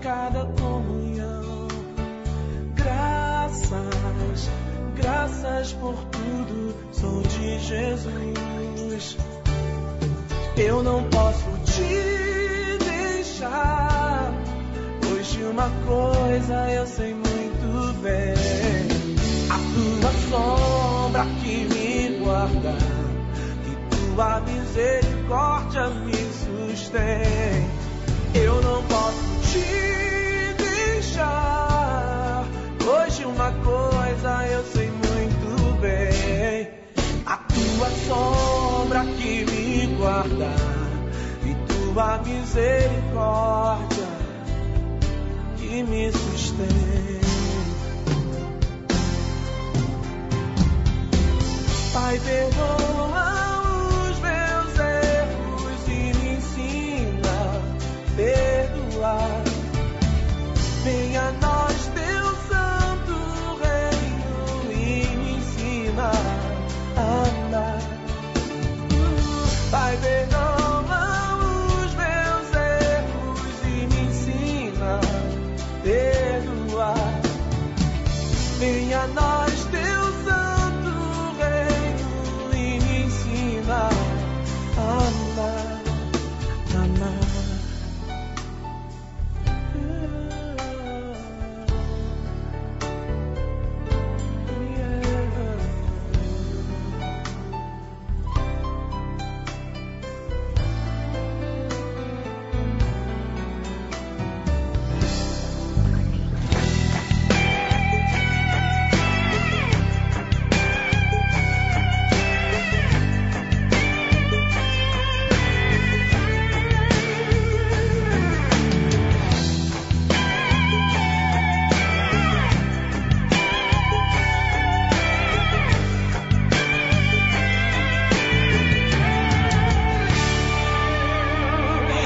cada comunhão. Graças, graças por tudo, sou de Jesus. Eu não posso te deixar, pois de uma coisa eu sei muito bem: a tua sombra que me guarda, e tua misericórdia me sustém. Eu não posso te deixar, pois de uma coisa eu sei muito bem: a tua sombra que me guarda, e tua misericórdia que me sustém. Pai, perdoa os meus erros e me ensina a perdoar. Venha a nós teu santo reino e me ensina a amar. Pai, perdoa os meus erros e me ensina a perdoar. Venha a nós teu santo reino e me ensina a amar, amar.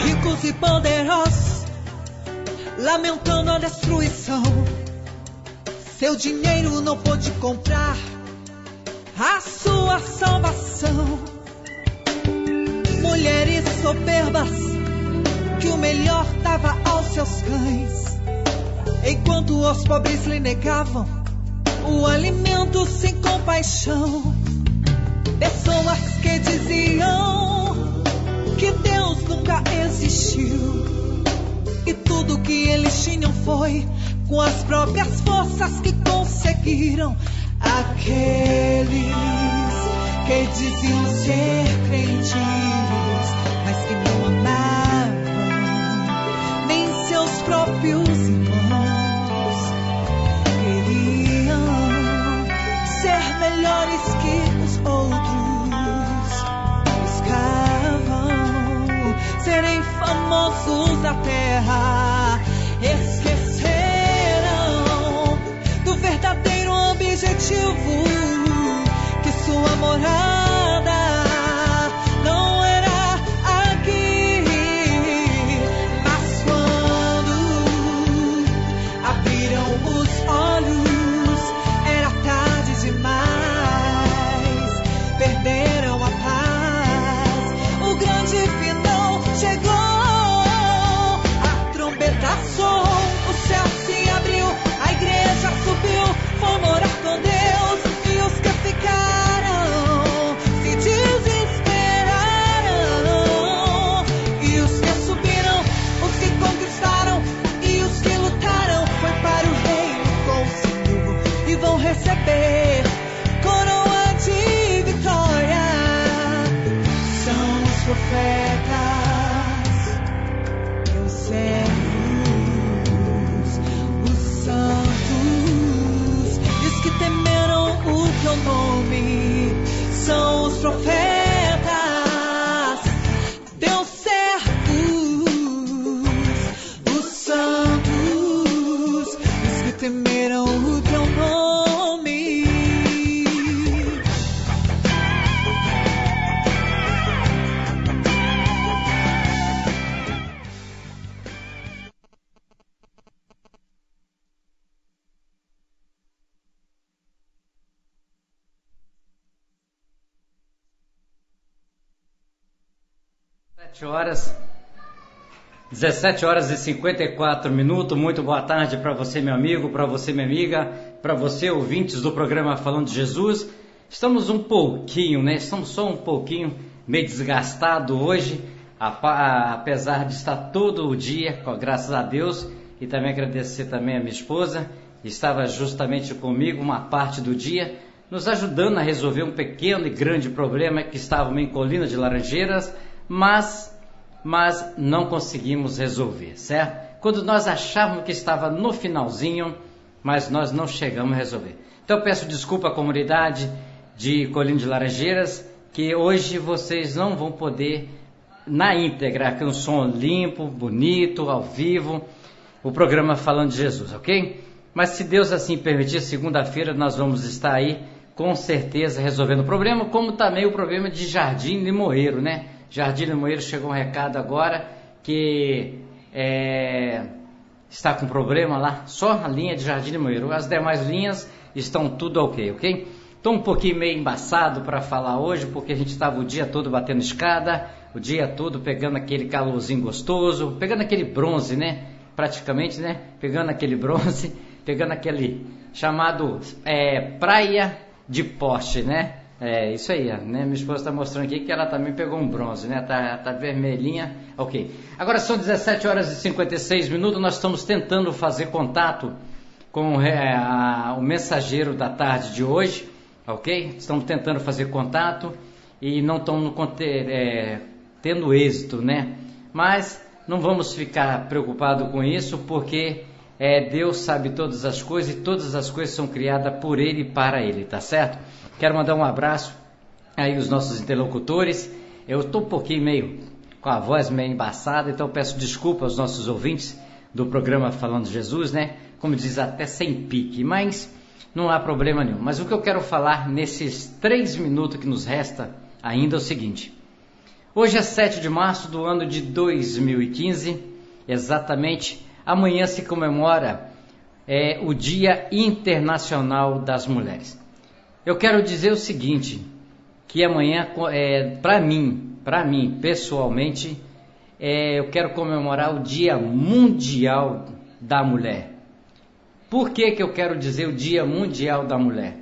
Ricos e poderosos, lamentando a destruição. Seu dinheiro não pôde comprar a sua salvação. Mulheres soberbas, que o melhor dava aos seus cães, enquanto os pobres lhe negavam o alimento sem compaixão. Pessoas que diziam que Deus nunca existiu, e tudo que eles tinham foi com as próprias forças que conseguiram. Aqueles que diziam ser crentes, mas que não amavam nem seus próprios irmãos, queriam ser melhores que os outros, buscavam serem famosos na terra, esqueceram do verdadeiro objetivo, que sua morada não era aqui. Mas quando abriram os olhos, era tarde demais, perderam a paz. O grande final chegou, a trombeta soou, o céu se abriu, a igreja subiu, foi morar com Deus, e os que ficaram se desesperaram, e os que subiram, os que conquistaram, e os que lutaram, foi para o reino com o Senhor, e vão receber coroa de vitória. São os profetas, meus servos, os santos, e os que temeram o teu nome. São os profetas, teus servos, os santos, os que temeram o teu nome. Horas. 17 horas e 54 minutos, muito boa tarde para você, meu amigo, para você, minha amiga, para você, ouvintes do programa Falando de Jesus. Estamos um pouquinho, né? Estamos só um pouquinho meio desgastado hoje, apesar de estar todo o dia, graças a Deus, e também agradecer também a minha esposa, estava justamente comigo uma parte do dia, nos ajudando a resolver um pequeno e grande problema que estava em Colina de Laranjeiras, mas não conseguimos resolver, certo? Quando nós achávamos que estava no finalzinho, mas nós não chegamos a resolver. Então peço desculpa à comunidade de Colina de Laranjeiras, que hoje vocês não vão poder, na íntegra, com um som limpo, bonito, ao vivo, o programa Falando de Jesus, ok? Mas se Deus assim permitir, segunda-feira nós vamos estar aí, com certeza, resolvendo o problema, como também o problema de Jardim Limoeiro, né? Jardim Limoeiro chegou um recado agora que está com problema lá, só a linha de Jardim Limoeiro. As demais linhas estão tudo ok? Estou um pouquinho meio embaçado para falar hoje, porque a gente estava o dia todo batendo escada, o dia todo pegando aquele calorzinho gostoso, pegando aquele bronze, né? Praticamente, né? Pegando aquele bronze, pegando aquele chamado praia de poste, né? É isso aí, né? Minha esposa está mostrando aqui que ela também pegou um bronze, né? Tá vermelhinha, ok. Agora são 17 horas e 56 minutos, nós estamos tentando fazer contato com o mensageiro da tarde de hoje, ok? Estamos tentando fazer contato e não estamos tendo êxito, né? Mas não vamos ficar preocupados com isso, porque Deus sabe todas as coisas e todas as coisas são criadas por Ele e para Ele, tá certo? Quero mandar um abraço aí aos nossos interlocutores. Eu estou um pouquinho meio com a voz meio embaçada, então peço desculpa aos nossos ouvintes do programa Falando de Jesus, né? Como diz, até sem pique, mas não há problema nenhum. Mas o que eu quero falar nesses 3 minutos que nos resta ainda é o seguinte. Hoje é 7 de março do ano de 2015, exatamente amanhã se comemora o Dia Internacional das Mulheres. Eu quero dizer o seguinte, que amanhã, para mim, pessoalmente, eu quero comemorar o Dia Mundial da Mulher. Por que eu quero dizer o Dia Mundial da Mulher?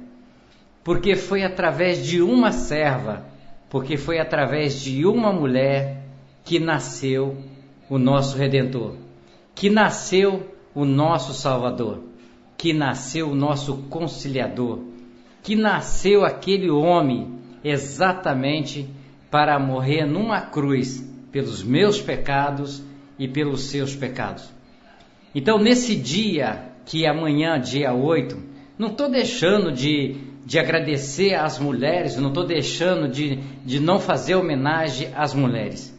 Porque foi através de uma serva, porque foi através de uma mulher que nasceu o nosso Redentor, que nasceu o nosso Salvador, que nasceu o nosso Conciliador, que nasceu aquele homem exatamente para morrer numa cruz pelos meus pecados e pelos seus pecados. Então, nesse dia, que é amanhã, dia 8, não estou deixando de agradecer às mulheres, não estou deixando de não fazer homenagem às mulheres,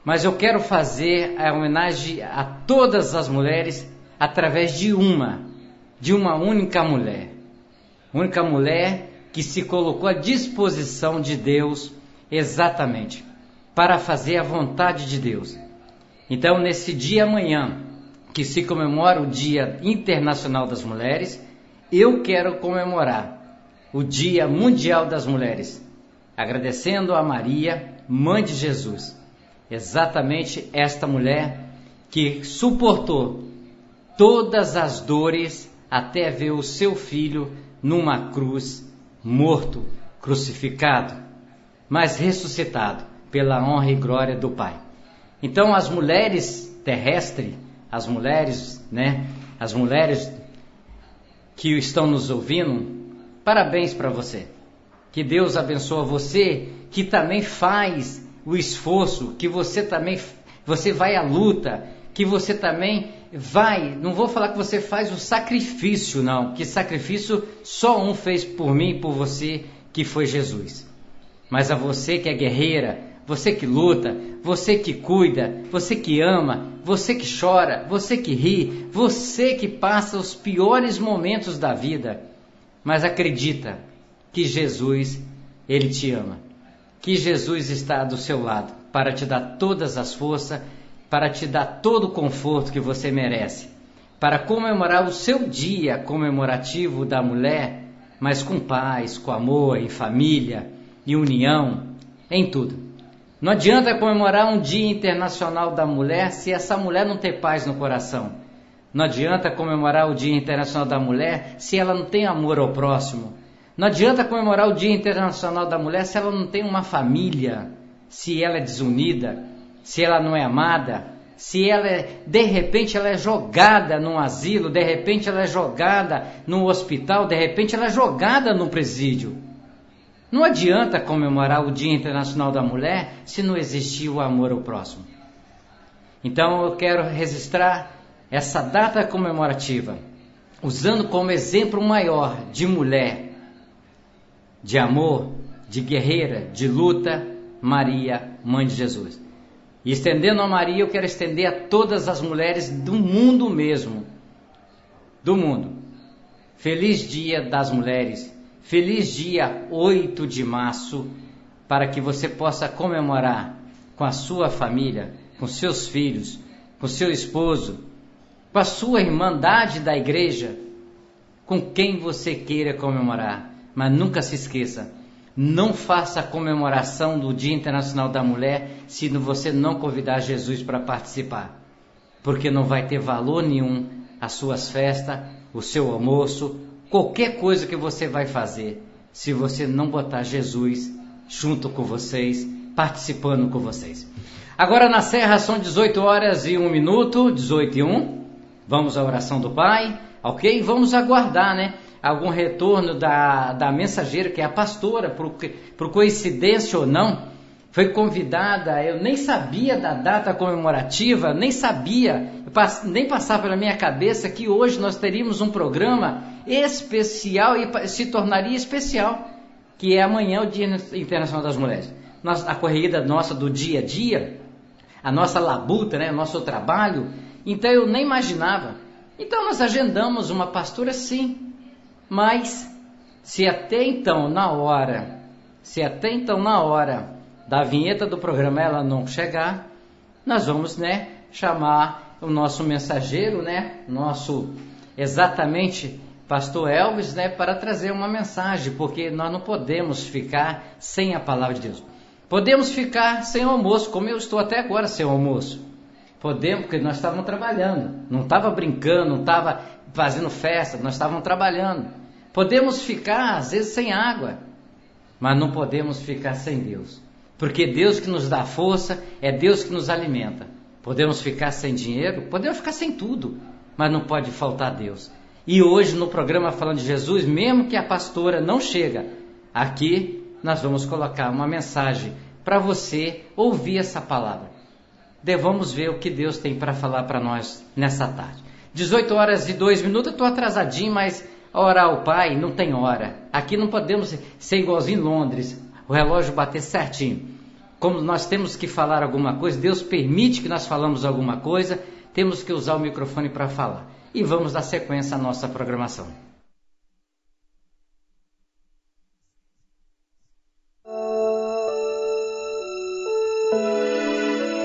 mas eu quero fazer a homenagem a todas as mulheres através de uma única mulher. Única mulher que se colocou à disposição de Deus exatamente para fazer a vontade de Deus. Então, nesse dia amanhã, que se comemora o Dia Internacional das Mulheres, eu quero comemorar o Dia Mundial das Mulheres, agradecendo a Maria, Mãe de Jesus, exatamente esta mulher que suportou todas as dores até ver o seu filho numa cruz, morto, crucificado, mas ressuscitado pela honra e glória do Pai. Então as mulheres terrestres, as mulheres que estão nos ouvindo, parabéns para você. Que Deus abençoe você, que também faz o esforço, que você vai à luta, que você também não vou falar que você faz o sacrifício, não, que sacrifício só um fez por mim e por você, que foi Jesus. Mas a você que é guerreira, você que luta, você que cuida, você que ama, você que chora, você que ri, você que passa os piores momentos da vida, mas acredita que Jesus, Ele te ama, que Jesus está do seu lado para te dar todas as forças, para te dar todo o conforto que você merece, para comemorar o seu dia comemorativo da mulher, mas com paz, com amor, em família, em união, em tudo. Não adianta comemorar um Dia Internacional da Mulher se essa mulher não tem paz no coração. Não adianta comemorar o Dia Internacional da Mulher se ela não tem amor ao próximo. Não adianta comemorar o Dia Internacional da Mulher se ela não tem uma família, se ela é desunida, se ela não é amada, se ela de repente ela é jogada num asilo, de repente ela é jogada num hospital, de repente ela é jogada num presídio. Não adianta comemorar o Dia Internacional da Mulher se não existir o amor ao próximo. Então eu quero registrar essa data comemorativa, usando como exemplo maior de mulher, de amor, de guerreira, de luta, Maria, Mãe de Jesus. E estendendo a Maria, eu quero estender a todas as mulheres do mundo mesmo, do mundo. Feliz Dia das Mulheres, feliz dia 8 de março, para que você possa comemorar com a sua família, com seus filhos, com seu esposo, com a sua irmandade da igreja, com quem você queira comemorar. Mas nunca se esqueça, não faça a comemoração do Dia Internacional da Mulher se você não convidar Jesus para participar, porque não vai ter valor nenhum as suas festas, o seu almoço, qualquer coisa que você vai fazer, se você não botar Jesus junto com vocês, participando com vocês. Agora na Serra são 18 horas e 1 minuto, 18 e 1, vamos à oração do Pai, ok? Vamos aguardar, né? Algum retorno da mensageira, que é a pastora, por coincidência ou não, foi convidada. Eu nem sabia da data comemorativa, nem sabia, nem passava pela minha cabeça que hoje nós teríamos um programa especial e se tornaria especial, que é amanhã o Dia Internacional das Mulheres. A corrida nossa do dia a dia, a nossa labuta, né, o nosso trabalho, então eu nem imaginava. Então nós agendamos uma pastora, sim. Mas, se até então na hora da vinheta do programa ela não chegar, nós vamos, né, chamar o nosso mensageiro, né, exatamente, pastor Elvis, né, para trazer uma mensagem, porque nós não podemos ficar sem a palavra de Deus. Podemos ficar sem o almoço, como eu estou até agora sem o almoço. Podemos, porque nós estávamos trabalhando, não estava brincando, não estava fazendo festa, nós estávamos trabalhando. Podemos ficar, às vezes, sem água, mas não podemos ficar sem Deus, porque Deus que nos dá força, é Deus que nos alimenta. Podemos ficar sem dinheiro, podemos ficar sem tudo, mas não pode faltar Deus. E hoje, no programa Falando de Jesus, mesmo que a pastora não chega, aqui nós vamos colocar uma mensagem para você ouvir essa palavra. Vamos ver o que Deus tem para falar para nós nessa tarde. 18 horas e 2 minutos, eu estou atrasadinho, mas orar ao Pai não tem hora. Aqui não podemos ser igualzinho em Londres, o relógio bater certinho. Como nós temos que falar alguma coisa, Deus permite que nós falamos alguma coisa, temos que usar o microfone para falar. E vamos dar sequência à nossa programação.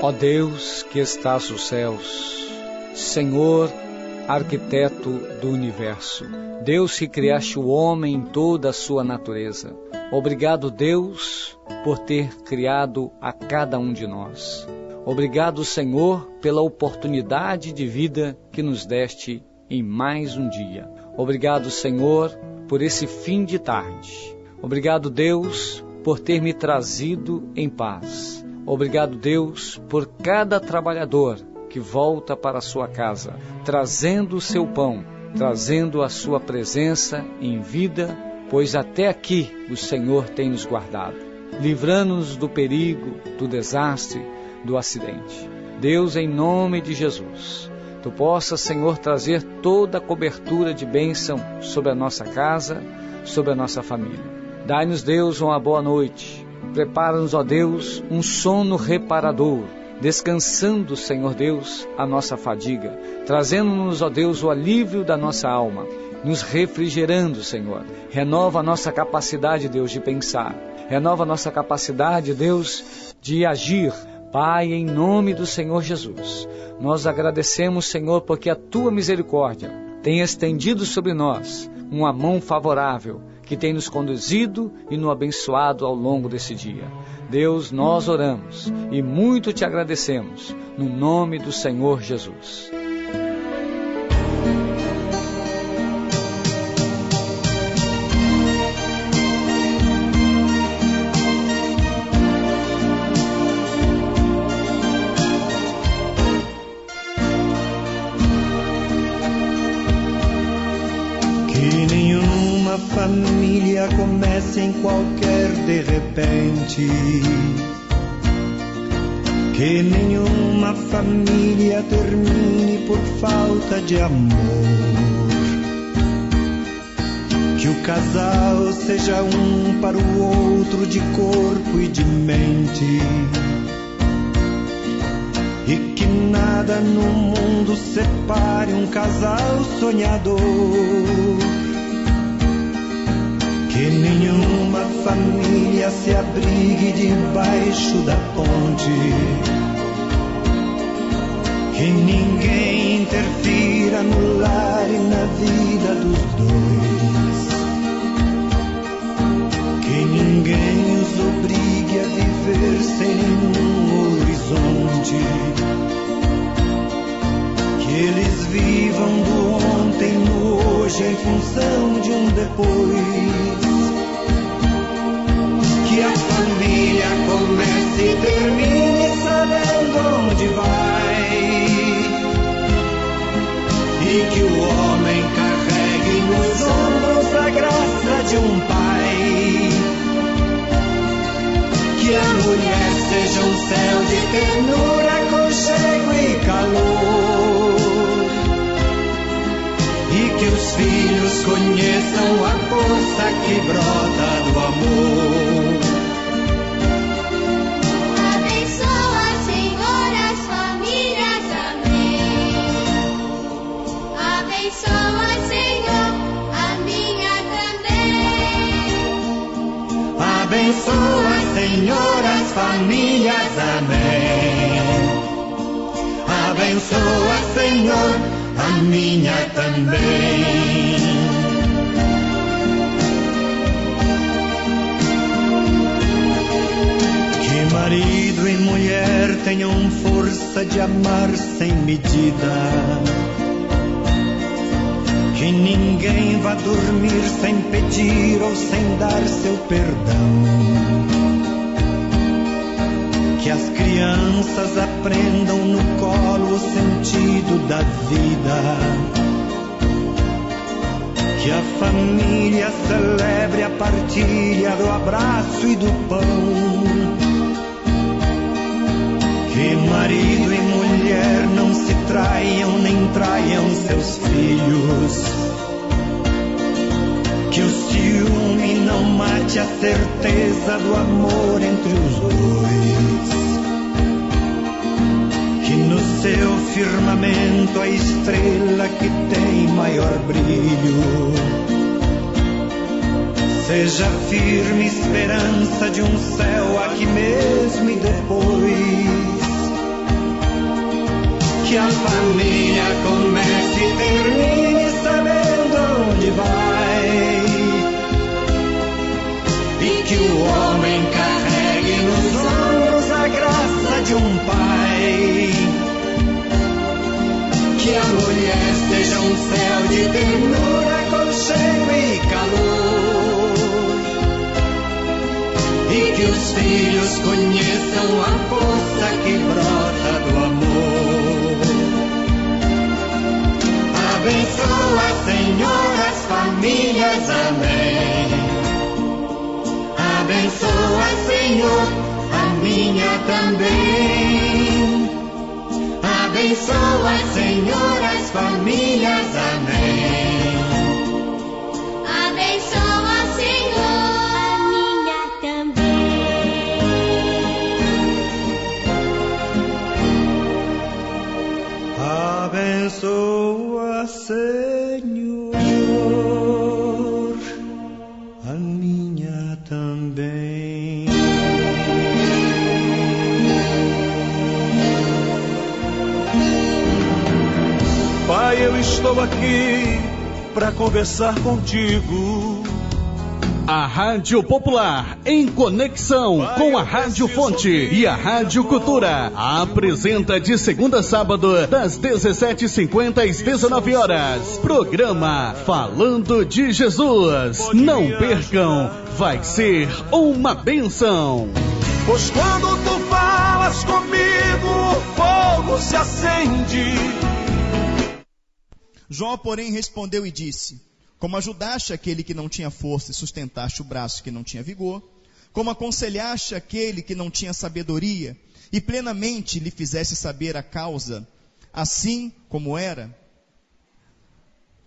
Ó Deus que estás nos céus, Senhor, arquiteto do universo, Deus que criaste o homem em toda a sua natureza. Obrigado, Deus, por ter criado a cada um de nós. Obrigado, Senhor, pela oportunidade de vida que nos deste em mais um dia. Obrigado, Senhor, por esse fim de tarde. Obrigado, Deus, por ter me trazido em paz. Obrigado, Deus, por cada trabalhador que volta para a sua casa, trazendo o seu pão, trazendo a sua presença em vida, pois até aqui o Senhor tem nos guardado, livrando-nos do perigo, do desastre, do acidente. Deus, em nome de Jesus, Tu possas, Senhor, trazer toda a cobertura de bênção sobre a nossa casa, sobre a nossa família. Dai-nos, Deus, uma boa noite. Prepara-nos, ó Deus, um sono reparador, descansando, Senhor Deus, a nossa fadiga, trazendo-nos, ó Deus, o alívio da nossa alma, nos refrigerando, Senhor. Renova a nossa capacidade, Deus, de pensar. Renova a nossa capacidade, Deus, de agir. Pai, em nome do Senhor Jesus, nós agradecemos, Senhor, porque a Tua misericórdia tem estendido sobre nós uma mão favorável, que tem nos conduzido e nos abençoado ao longo desse dia. Deus, nós oramos e muito te agradecemos, no nome do Senhor Jesus. Que nenhuma família comece em qualquer de repente. Que nenhuma família termine por falta de amor. Que o casal seja um para o outro de corpo e de mente. E que nada no mundo separe um casal sonhador. Que nenhuma família se abrigue debaixo da ponte. Que ninguém interfira no lar e na vida dos dois. Que ninguém os obrigue a viver sem nenhum horizonte. Que eles vivam do ontem no hoje em função de um depois. Que a família comece e termine sabendo onde vai. E que o homem carregue nos ombros a graça de um pai. Que a mulher seja um céu de ternura, aconchego e calor. E que os filhos conheçam a força que brota do amor. Abençoa, Senhor, as famílias, amém. Abençoa, Senhor, a minha também. Abençoa, Senhor, as famílias, amém. Abençoa, Senhor, a minha também. Que marido e mulher tenham força de amar sem medida. Que ninguém vá dormir sem pedir ou sem dar seu perdão. Que as crianças aprendam no colo o sentido da vida. Que a família celebre a partilha do abraço e do pão. Que marido e mulher não se traiam nem traiam seus filhos. Que o ciúme não mate a certeza do amor entre os dois. Que no seu firmamento a estrela que tem maior brilho seja firme esperança de um céu aqui mesmo e depois. Que a família comece e termine sabendo onde vai. E que o homem carregue nos ombros a graça de um pai. Que a mulher seja um céu de ternura, aconchego e calor. E que os filhos conheçam a força que brota do amor. Abençoa, Senhor, as famílias, amém. Abençoa, Senhor, a minha também. Abençoa, Senhor, as famílias, amém. Abençoa, Senhor, a minha também. Abençoa, Senhor, a minha também. Pai, eu estou aqui para conversar contigo. A Rádio Popular, em conexão com a Rádio Fonte e a Rádio Cultura, apresenta de segunda a sábado, das 17h50 às 19 horas, programa Falando de Jesus. Não percam, vai ser uma bênção. Pois quando tu falas comigo, o fogo se acende. Jó, porém, respondeu e disse: como ajudaste aquele que não tinha força e sustentaste o braço que não tinha vigor, como aconselhaste aquele que não tinha sabedoria e plenamente lhe fizeste saber a causa, assim como era,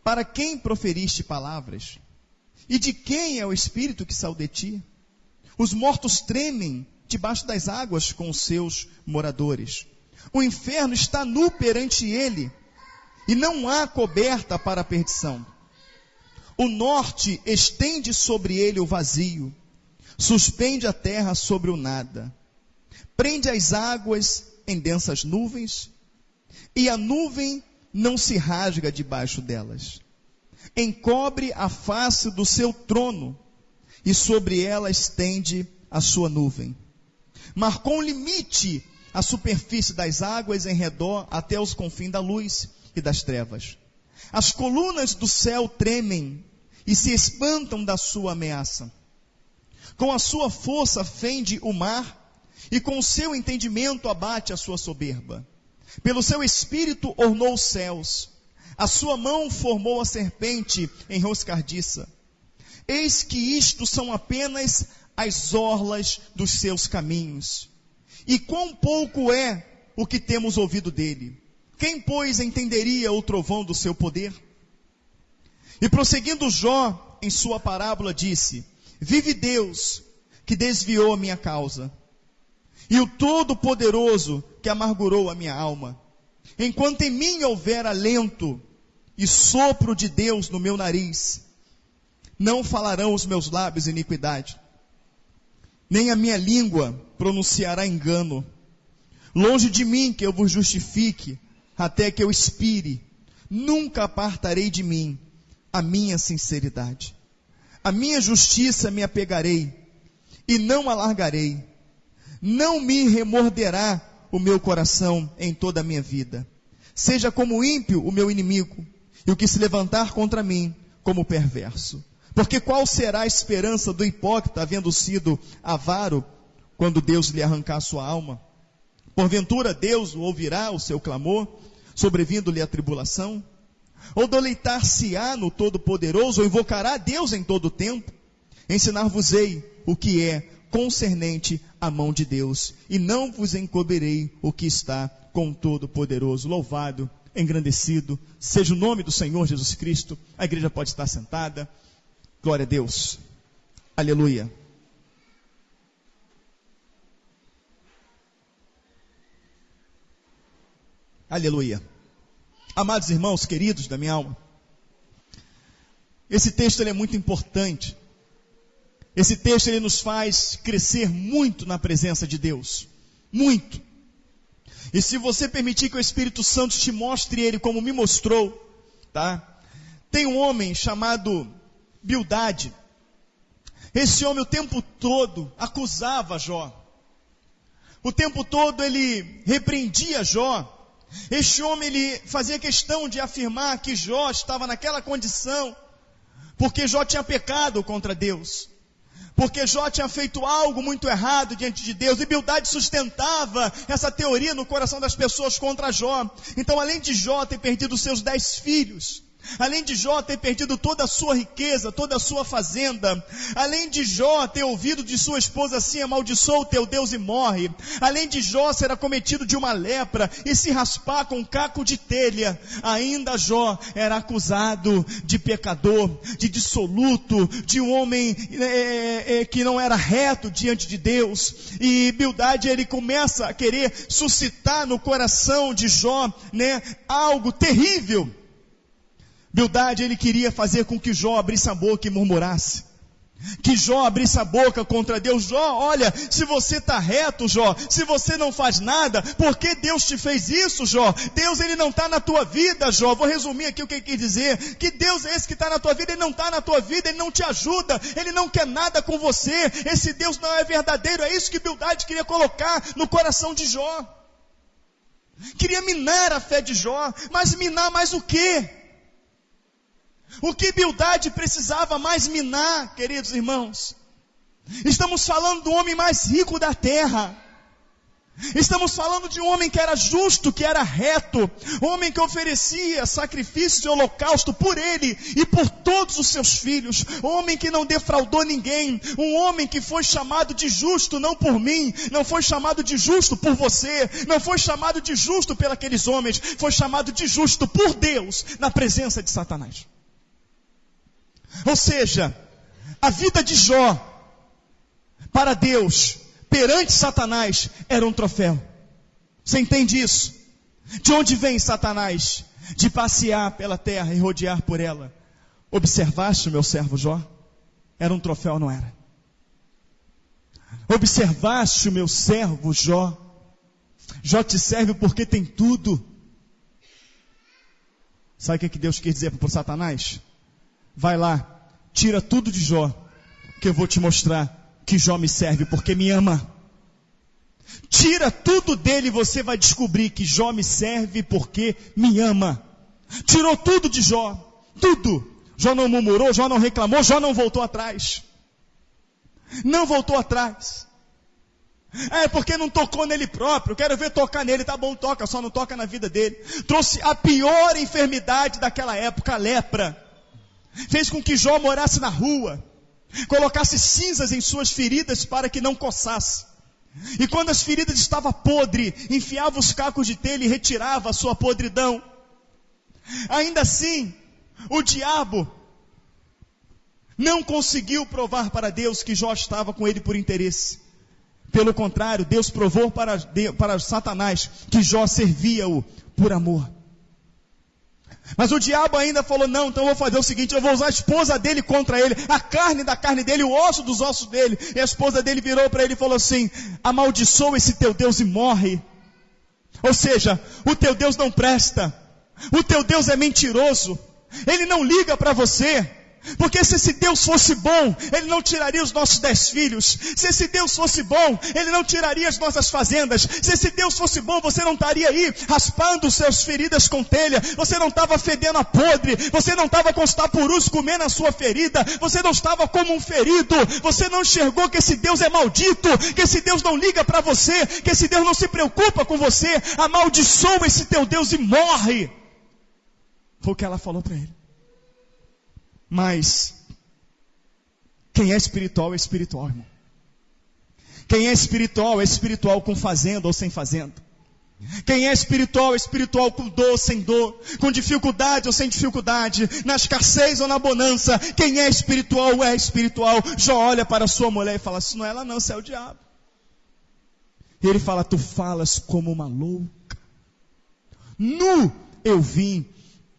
para quem proferiste palavras? E de quem é o espírito que saiu de ti? Os mortos tremem debaixo das águas com os seus moradores. O inferno está nu perante ele, e não há coberta para a perdição. O norte estende sobre ele o vazio, suspende a terra sobre o nada, prende as águas em densas nuvens, e a nuvem não se rasga debaixo delas. Encobre a face do seu trono, e sobre ela estende a sua nuvem. Marcou um limite à superfície das águas em redor até os confins da luz e das trevas. As colunas do céu tremem e se espantam da sua ameaça. Com a sua força fende o mar, e com o seu entendimento abate a sua soberba. Pelo seu espírito ornou os céus, a sua mão formou a serpente enroscadiça. Eis que isto são apenas as orlas dos seus caminhos. E quão pouco é o que temos ouvido dele. Quem, pois, entenderia o trovão do seu poder? E prosseguindo Jó, em sua parábola, disse: vive Deus, que desviou a minha causa, e o Todo-Poderoso, que amargurou a minha alma. Enquanto em mim houver alento e sopro de Deus no meu nariz, não falarão os meus lábios iniquidade, nem a minha língua pronunciará engano. Longe de mim que eu vos justifique, até que eu expire. Nunca apartarei de mim a minha sinceridade. A minha justiça me apegarei, e não alargarei. Não me remorderá o meu coração em toda a minha vida. Seja como ímpio o meu inimigo, e o que se levantar contra mim como perverso. Porque qual será a esperança do hipócrita, havendo sido avaro, quando Deus lhe arrancar a sua alma? Porventura Deus ouvirá o seu clamor, sobrevindo-lhe a tribulação? Ou deleitar-se-á no Todo-Poderoso, ou invocará a Deus em todo o tempo? Ensinar-vos-ei o que é concernente à mão de Deus, e não vos encobrirei o que está com o Todo-Poderoso. Louvado, engrandecido seja o nome do Senhor Jesus Cristo. A igreja pode estar sentada. Glória a Deus. Aleluia. Aleluia. Amados irmãos, queridos da minha alma, esse texto ele é muito importante. Esse texto ele nos faz crescer muito na presença de Deus. Muito. E se você permitir que o Espírito Santo te mostre ele como me mostrou, tá? Tem um homem chamado Bildade. Esse homem o tempo todo acusava Jó. O tempo todo ele repreendia Jó. Este homem ele fazia questão de afirmar que Jó estava naquela condição porque Jó tinha pecado contra Deus, porque Jó tinha feito algo muito errado diante de Deus. E Bildade sustentava essa teoria no coração das pessoas contra Jó. Então, além de Jó ter perdido seus 10 filhos, além de Jó ter perdido toda a sua riqueza, toda a sua fazenda, além de Jó ter ouvido de sua esposa assim: amaldiçoa o teu Deus e morre, além de Jó ser acometido de uma lepra e se raspar com um caco de telha, ainda Jó era acusado de pecador, de dissoluto, de um homem que não era reto diante de Deus. E Bildade ele começa a querer suscitar no coração de Jó, algo terrível. Bildade ele queria fazer com que Jó abrisse a boca e murmurasse. que Jó abrisse a boca contra Deus. Jó, olha, se você está reto, Jó, se você não faz nada, por que Deus te fez isso, Jó? Deus, ele não está na tua vida, Jó. Vou resumir aqui o que ele quis dizer, que Deus é esse que está na tua vida, ele não está na tua vida, ele não te ajuda, ele não quer nada com você, esse Deus não é verdadeiro. É isso que Bildade queria colocar no coração de Jó. Queria minar a fé de Jó, mas minar mais o quê? O que Bildade precisava mais minar, queridos irmãos? Estamos falando do homem mais rico da terra. Estamos falando de um homem que era justo, que era reto. Um homem que oferecia sacrifício e holocausto por ele e por todos os seus filhos. Um homem que não defraudou ninguém. Um homem que foi chamado de justo, não por mim. Não foi chamado de justo por você. Não foi chamado de justo por aqueles homens. Foi chamado de justo por Deus, na presença de Satanás. Ou seja, a vida de Jó, para Deus, perante Satanás, era um troféu. Você entende isso? De onde vem Satanás? De passear pela terra e rodear por ela. Observaste o meu servo Jó? Era um troféu, não era? Observaste o meu servo Jó? Jó te serve porque tem tudo. Sabe o que Deus quer dizer para o Satanás? Vai lá, tira tudo de Jó, que eu vou te mostrar que Jó me serve porque me ama. Tira tudo dele e você vai descobrir que Jó me serve porque me ama. Tirou tudo de Jó, tudo. Jó não murmurou, Jó não reclamou, Jó não voltou atrás. Não voltou atrás. É porque não tocou nele próprio, quero ver tocar nele, tá bom, toca, só não toca na vida dele. Trouxe a pior enfermidade daquela época, a lepra. Fez com que Jó morasse na rua, colocasse cinzas em suas feridas para que não coçasse. E quando as feridas estavam podres, enfiava os cacos de telha e retirava a sua podridão. Ainda assim, o diabo não conseguiu provar para Deus que Jó estava com ele por interesse. Pelo contrário, Deus provou para Satanás que Jó servia-o por amor. Mas o diabo ainda falou, não, então eu vou fazer o seguinte, eu vou usar a esposa dele contra ele, a carne da carne dele, o osso dos ossos dele. E a esposa dele virou para ele e falou assim, amaldiçoa esse teu Deus e morre. Ou seja, o teu Deus não presta, o teu Deus é mentiroso, ele não liga para você. Porque se esse Deus fosse bom, ele não tiraria os nossos 10 filhos. Se esse Deus fosse bom, ele não tiraria as nossas fazendas. Se esse Deus fosse bom, você não estaria aí raspando suas feridas com telha. Você não estava fedendo a podre. Você não estava com os tapurus comendo a sua ferida. Você não estava como um ferido. Você não enxergou que esse Deus é maldito, que esse Deus não liga para você, que esse Deus não se preocupa com você. Amaldiçoa esse teu Deus e morre. Foi o que ela falou para ele. Mas, quem é espiritual, irmão. Quem é espiritual com fazenda ou sem fazenda. Quem é espiritual com dor ou sem dor. Com dificuldade ou sem dificuldade. Na escassez ou na bonança. Quem é espiritual. Jó olha para sua mulher e fala, isso não é ela não, isso é o diabo. E ele fala, tu falas como uma louca. Nu eu vim.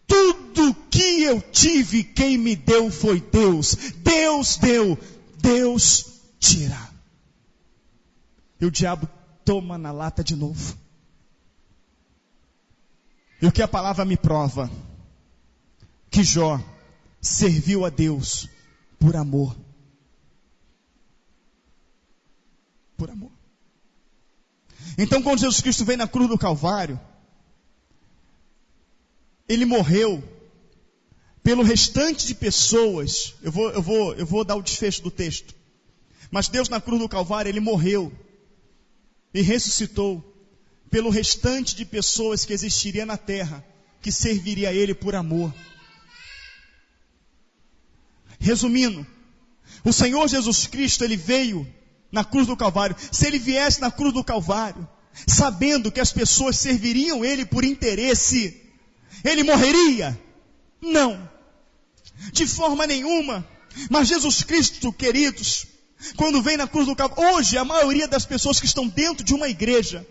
Tudo que eu tive, quem me deu foi Deus. Deus deu, Deus tira. E o diabo toma na lata de novo. E o que a palavra me prova? Que Jó serviu a Deus por amor. Por amor. Então quando Jesus Cristo veio na cruz do Calvário, ele morreu pelo restante de pessoas. Eu vou dar o desfecho do texto. Mas Deus na cruz do Calvário, ele morreu e ressuscitou pelo restante de pessoas que existiria na terra, que serviria a ele por amor. Resumindo, o Senhor Jesus Cristo, ele veio na cruz do Calvário. Se ele viesse na cruz do Calvário, sabendo que as pessoas serviriam ele por interesse, ele morreria? Não, de forma nenhuma. Mas Jesus Cristo, queridos, quando vem na cruz do Calvário, hoje a maioria das pessoas que estão dentro de uma igreja,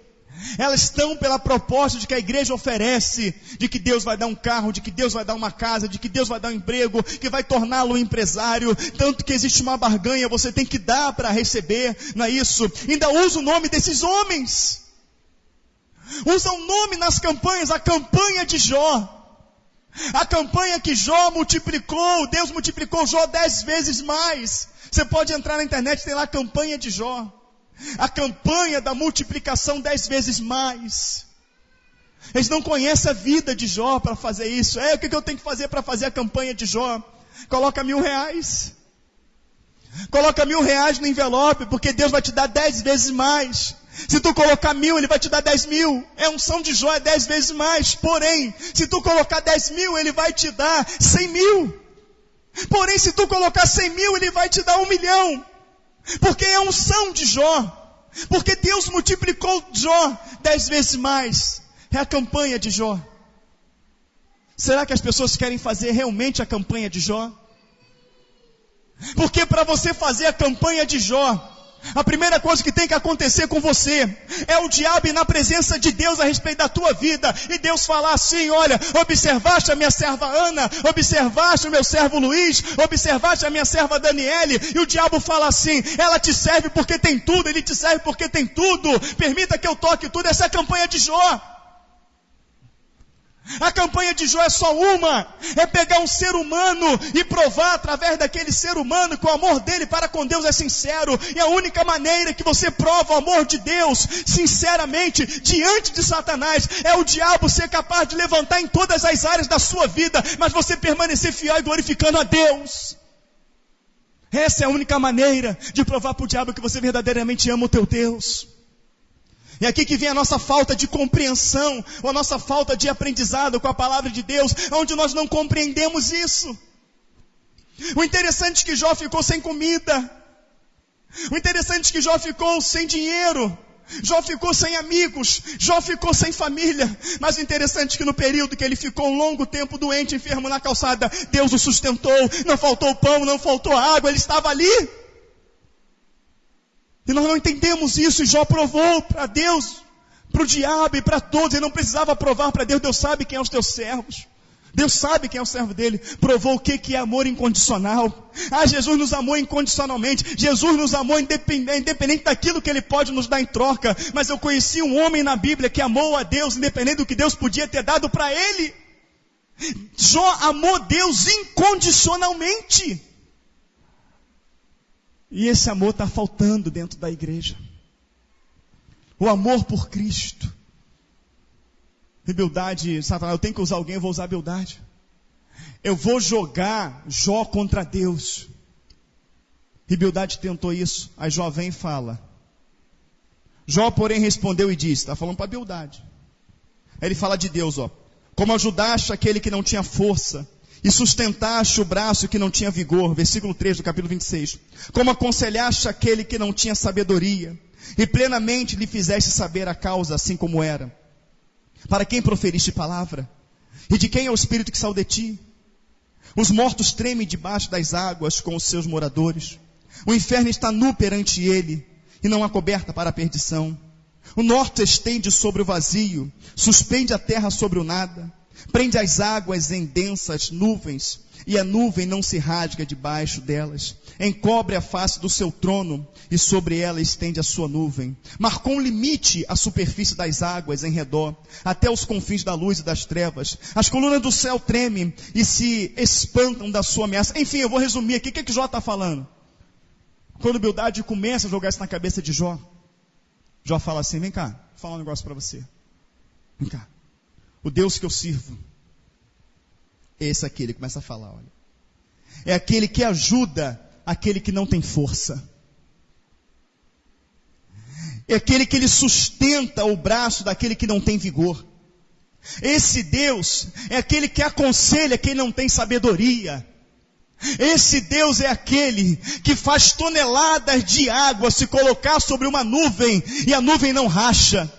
Elas estão pela proposta de que a igreja oferece, de que Deus vai dar um carro, de que Deus vai dar uma casa, de que Deus vai dar um emprego, que vai torná-lo um empresário, tanto que existe uma barganha, você tem que dar para receber, não é isso? Ainda usa o nome desses homens, usa o nome nas campanhas, a campanha de Jó, a campanha que Jó multiplicou, Deus multiplicou Jó 10 vezes mais. Você pode entrar na internet, tem lá a campanha de Jó. A campanha da multiplicação 10 vezes mais. Eles não conhecem a vida de Jó para fazer isso. O que eu tenho que fazer para fazer a campanha de Jó? Coloca R$1.000. Coloca R$1.000 no envelope, porque Deus vai te dar 10 vezes mais. Se tu colocar 1.000, Ele vai te dar 10.000. A unção de Jó é 10 vezes mais. Porém, se tu colocar 10.000, Ele vai te dar 100.000. Porém, se tu colocar 100.000, Ele vai te dar 1 milhão. Porque é a unção de Jó. Porque Deus multiplicou Jó 10 vezes mais. É a campanha de Jó. Será que as pessoas querem fazer realmente a campanha de Jó? Porque para você fazer a campanha de Jó, a primeira coisa que tem que acontecer com você é o diabo ir na presença de Deus a respeito da tua vida e Deus falar assim: olha, observaste a minha serva Ana, observaste o meu servo Luiz, observaste a minha serva Daniele, e o diabo fala assim: ela te serve porque tem tudo, ele te serve porque tem tudo, permita que eu toque tudo. Essa é a campanha de Jó. A campanha de Jó é só uma, é pegar um ser humano e provar através daquele ser humano que o amor dele para com Deus é sincero. E a única maneira que você prova o amor de Deus sinceramente diante de Satanás é o diabo ser capaz de levantar em todas as áreas da sua vida, mas você permanecer fiel e glorificando a Deus. Essa é a única maneira de provar para o diabo que você verdadeiramente ama o teu Deus. E aqui que vem a nossa falta de compreensão, ou a nossa falta de aprendizado com a palavra de Deus, onde nós não compreendemos isso. O interessante é que Jó ficou sem comida. O interessante é que Jó ficou sem dinheiro. Jó ficou sem amigos. Jó ficou sem família. Mas o interessante é que no período que ele ficou um longo tempo doente, enfermo na calçada, Deus o sustentou. Não faltou pão, não faltou água, ele estava ali. E nós não entendemos isso, e Jó provou para Deus, para o diabo e para todos. Ele não precisava provar para Deus, Deus sabe quem é os teus servos. Deus sabe quem é o servo dele. Provou o que é amor incondicional. Jesus nos amou incondicionalmente. Jesus nos amou independente daquilo que Ele pode nos dar em troca. Mas eu conheci um homem na Bíblia que amou a Deus independente do que Deus podia ter dado para ele. Jó amou Deus incondicionalmente. E esse amor está faltando dentro da igreja. O amor por Cristo. Rebildade, Satanás, eu tenho que usar alguém, eu vou usar a rebildade. Eu vou jogar Jó contra Deus. Rebildade tentou isso. Aí Jó vem e fala. Jó, porém, respondeu e disse, está falando para a rebildade. Aí ele fala de Deus, ó. Como ajudaste aquele que não tinha força, e sustentaste o braço que não tinha vigor. Versículo 3 do capítulo 26. Como aconselhaste aquele que não tinha sabedoria, e plenamente lhe fizeste saber a causa assim como era. Para quem proferiste palavra? E de quem é o espírito que saiu de ti? Os mortos tremem debaixo das águas com os seus moradores. O inferno está nu perante ele, e não há coberta para a perdição. O norte estende sobre o vazio, suspende a terra sobre o nada. Prende as águas em densas nuvens, e a nuvem não se rasga debaixo delas. Encobre a face do seu trono, e sobre ela estende a sua nuvem. Marcou um limite à superfície das águas em redor, até os confins da luz e das trevas. As colunas do céu tremem e se espantam da sua ameaça. Enfim, eu vou resumir aqui. O que Jó está falando? Quando Bildade começa a jogar isso na cabeça de Jó, Jó fala assim: vem cá, vou falar um negócio para você. Vem cá. O Deus que eu sirvo, esse aqui, ele começa a falar, olha. É aquele que ajuda aquele que não tem força. É aquele que ele sustenta o braço daquele que não tem vigor. Esse Deus é aquele que aconselha quem não tem sabedoria. Esse Deus é aquele que faz toneladas de água se colocar sobre uma nuvem e a nuvem não racha.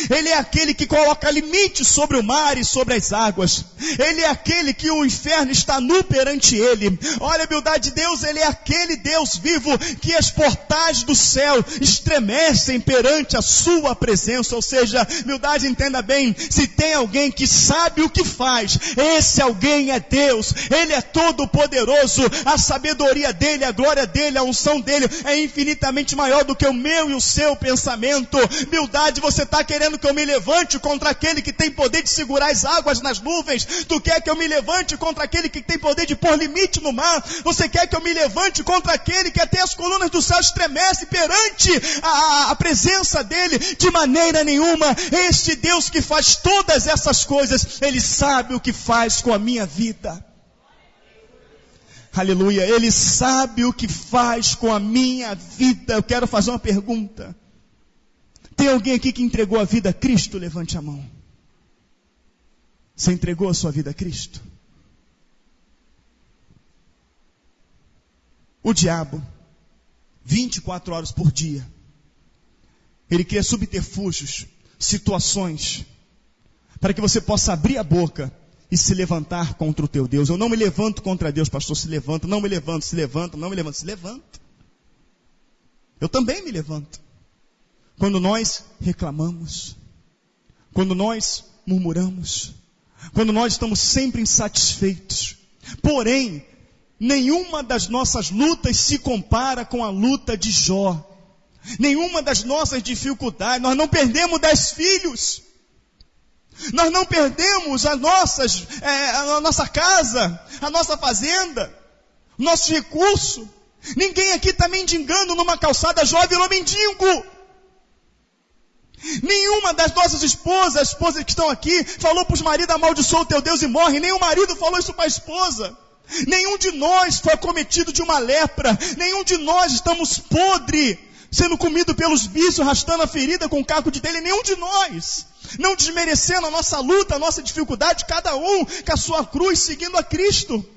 Ele é aquele que coloca limite sobre o mar e sobre as águas. Ele é aquele que o inferno está nu perante ele. Olha a beldade de Deus, ele é aquele Deus vivo que as portais do céu estremecem perante a sua presença. Ou seja, beldade, entenda bem, se tem alguém que sabe o que faz, esse alguém é Deus. Ele é todo poderoso, a sabedoria dele, a glória dele, a unção dele é infinitamente maior do que o meu e o seu pensamento. Beldade, você está querendo que eu me levante contra aquele que tem poder de segurar as águas nas nuvens? Tu quer que eu me levante contra aquele que tem poder de pôr limite no mar? Você quer que eu me levante contra aquele que até as colunas do céu estremecem perante a presença dele? De maneira nenhuma. Este Deus que faz todas essas coisas, ele sabe o que faz com a minha vida. Aleluia, ele sabe o que faz com a minha vida. Eu quero fazer uma pergunta. Tem alguém aqui que entregou a vida a Cristo? Levante a mão. Você entregou a sua vida a Cristo? O diabo, 24 horas por dia, ele cria subterfúgios, situações, para que você possa abrir a boca e se levantar contra o teu Deus. Eu não me levanto contra Deus, pastor, se levanta. Não me levanto, se levanta. Não me levanto, se levanta. Eu também me levanto. Quando nós reclamamos, quando nós murmuramos, quando nós estamos sempre insatisfeitos. Porém, nenhuma das nossas lutas se compara com a luta de Jó. Nenhuma das nossas dificuldades. Nós não perdemos 10 filhos. Nós não perdemos a nossa casa, a nossa fazenda, nosso recurso. Ninguém aqui está mendigando numa calçada. Jó virou mendigo. Nenhuma das nossas esposas, as esposas que estão aqui, falou para os maridos: amaldiçoa o teu Deus e morre. Nenhum marido falou isso para a esposa. Nenhum de nós foi acometido de uma lepra. Nenhum de nós estamos podre, sendo comido pelos bichos, arrastando a ferida com o caco de telha. Nenhum de nós. Não desmerecendo a nossa luta, a nossa dificuldade, cada um com a sua cruz, seguindo a Cristo.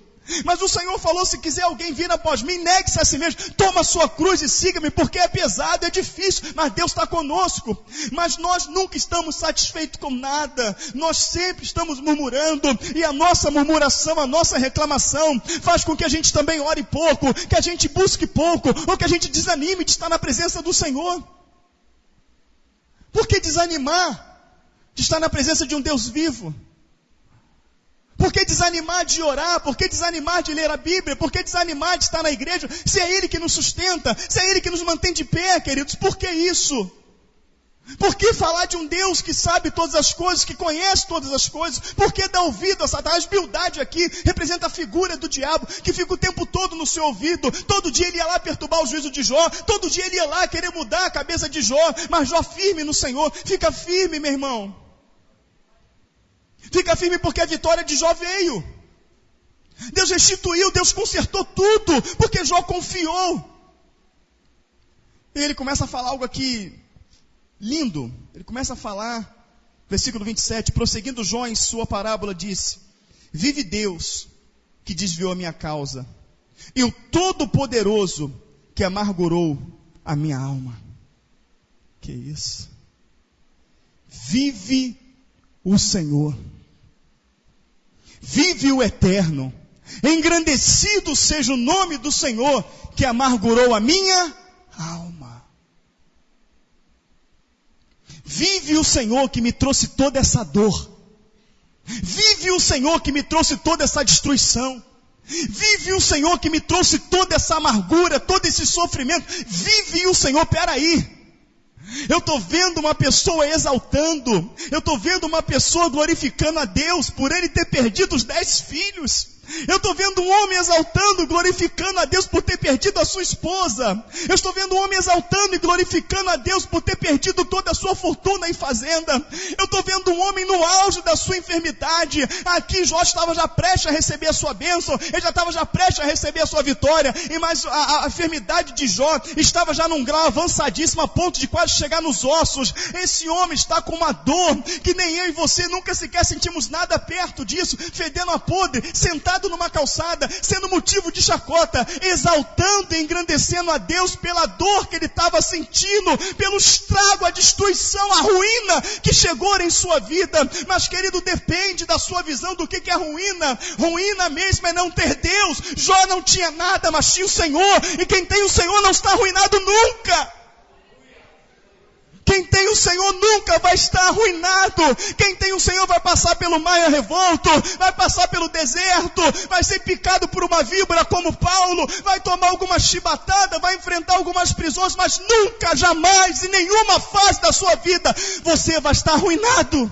Mas o Senhor falou: se quiser alguém vir após mim, negue-se a si mesmo, toma a sua cruz e siga-me, porque é pesado, é difícil, mas Deus está conosco. Mas nós nunca estamos satisfeitos com nada, nós sempre estamos murmurando, e a nossa murmuração, a nossa reclamação, faz com que a gente também ore pouco, que a gente busque pouco, ou que a gente desanime de estar na presença do Senhor. Por que desanimar de estar na presença de um Deus vivo? Por que desanimar de orar? Por que desanimar de ler a Bíblia? Por que desanimar de estar na igreja? Se é Ele que nos sustenta, se é Ele que nos mantém de pé, queridos, por que isso? Por que falar de um Deus que sabe todas as coisas, que conhece todas as coisas? Por que dar ouvido a Satanás? Bildade aqui representa a figura do diabo, que fica o tempo todo no seu ouvido. Todo dia ele ia lá perturbar o juízo de Jó, todo dia ele ia lá querer mudar a cabeça de Jó, mas Jó firme no Senhor. Fica firme, meu irmão. Fica firme, porque a vitória de Jó veio. Deus restituiu, Deus consertou tudo, porque Jó confiou. E ele começa a falar algo aqui lindo. Ele começa a falar, versículo 27, prosseguindo Jó em sua parábola, disse: vive Deus, que desviou a minha causa, e o Todo-Poderoso, que amargurou a minha alma. Que isso? Vive o Senhor, vive o Eterno, engrandecido seja o nome do Senhor, que amargurou a minha alma. Vive o Senhor que me trouxe toda essa dor, vive o Senhor que me trouxe toda essa destruição, vive o Senhor que me trouxe toda essa amargura, todo esse sofrimento. Vive o Senhor. Peraí, eu estou vendo uma pessoa exaltando, eu estou vendo uma pessoa glorificando a Deus por ele ter perdido os 10 filhos. Eu estou vendo um homem exaltando, glorificando a Deus por ter perdido a sua esposa. Eu estou vendo um homem exaltando e glorificando a Deus por ter perdido toda a sua fortuna em fazenda. Eu estou vendo um homem no auge da sua enfermidade. Aqui Jó estava já prestes a receber a sua bênção, ele já estava já prestes a receber a sua vitória, mas a enfermidade de Jó estava já num grau avançadíssimo, a ponto de quase chegar nos ossos. Esse homem está com uma dor que nem eu e você nunca sequer sentimos nada perto disso, fedendo a podre, sentado arruinado numa calçada, sendo motivo de chacota, exaltando e engrandecendo a Deus pela dor que ele estava sentindo, pelo estrago, a destruição, a ruína que chegou em sua vida. Mas, querido, depende da sua visão do que é ruína. Ruína mesmo é não ter Deus. Jó não tinha nada, mas tinha o Senhor, e quem tem o Senhor não está arruinado nunca. Quem tem o Senhor nunca vai estar arruinado. Quem tem o Senhor vai passar pelo mar revolto, vai passar pelo deserto, vai ser picado por uma víbora como Paulo, vai tomar alguma chibatada, vai enfrentar algumas prisões, mas nunca, jamais, em nenhuma fase da sua vida, você vai estar arruinado.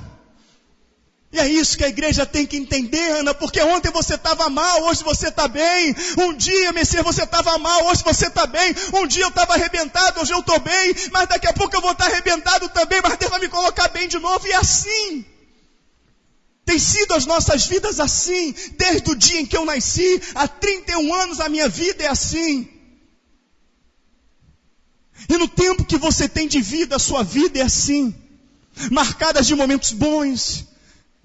E é isso que a igreja tem que entender, Ana, porque ontem você estava mal, hoje você está bem. Um dia, Messias, você estava mal, hoje você está bem. Um dia eu estava arrebentado, hoje eu estou bem. Mas daqui a pouco eu vou estar arrebentado também, mas Deus vai me colocar bem de novo. E assim tem sido as nossas vidas assim, desde o dia em que eu nasci. Há 31 anos a minha vida é assim. E no tempo que você tem de vida, a sua vida é assim, marcadas de momentos bons,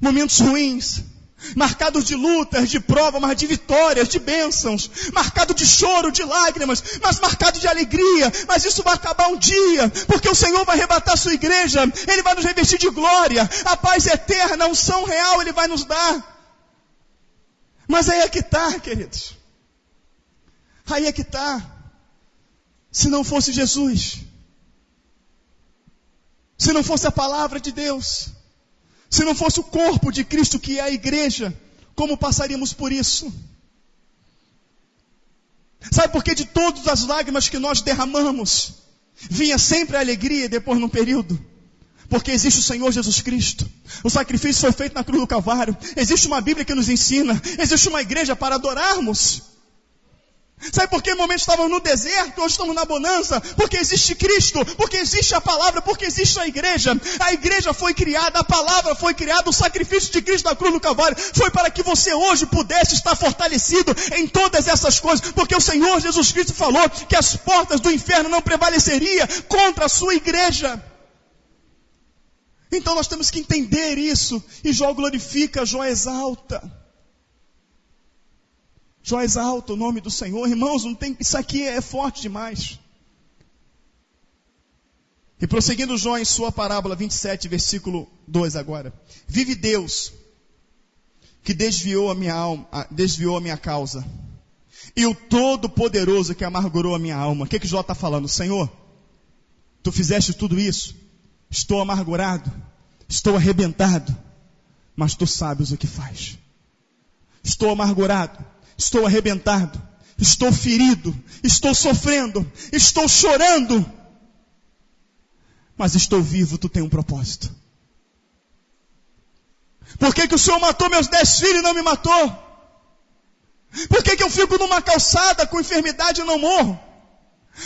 momentos ruins, marcados de lutas, de provas, mas de vitórias, de bênçãos, marcado de choro, de lágrimas, mas marcado de alegria. Mas isso vai acabar um dia, porque o Senhor vai arrebatar a sua igreja, Ele vai nos revestir de glória, a paz eterna, a unção real Ele vai nos dar. Mas aí é que está, queridos, aí é que está. Se não fosse Jesus, se não fosse a palavra de Deus, se não fosse o corpo de Cristo, que é a igreja, como passaríamos por isso? Sabe por que de todas as lágrimas que nós derramamos, vinha sempre a alegria depois num período? Porque existe o Senhor Jesus Cristo. O sacrifício foi feito na cruz do Calvário. Existe uma Bíblia que nos ensina. Existe uma igreja para adorarmos. Sabe por que momentos estávamos no deserto, hoje estamos na bonança? Porque existe Cristo, porque existe a palavra, porque existe a igreja. A igreja foi criada, a palavra foi criada, o sacrifício de Cristo na cruz do Calvário foi para que você hoje pudesse estar fortalecido em todas essas coisas, porque o Senhor Jesus Cristo falou que as portas do inferno não prevaleceriam contra a sua igreja. Então nós temos que entender isso, e Jó glorifica, Jó exalta. Jó exalta o nome do Senhor. Irmãos, não tem, isso aqui é forte demais. E prosseguindo Jó em sua parábola 27, versículo 2 agora. Vive Deus, que desviou a minha alma, desviou a minha causa, e o Todo-Poderoso que amargurou a minha alma. O que Jó está falando? Senhor, tu fizeste tudo isso, estou amargurado, estou arrebentado, mas tu sabes o que faz. Estou amargurado, estou arrebentado, estou ferido, estou sofrendo, estou chorando, mas estou vivo, tu tem um propósito. Por que o Senhor matou meus 10 filhos e não me matou? Por que eu fico numa calçada com enfermidade e não morro?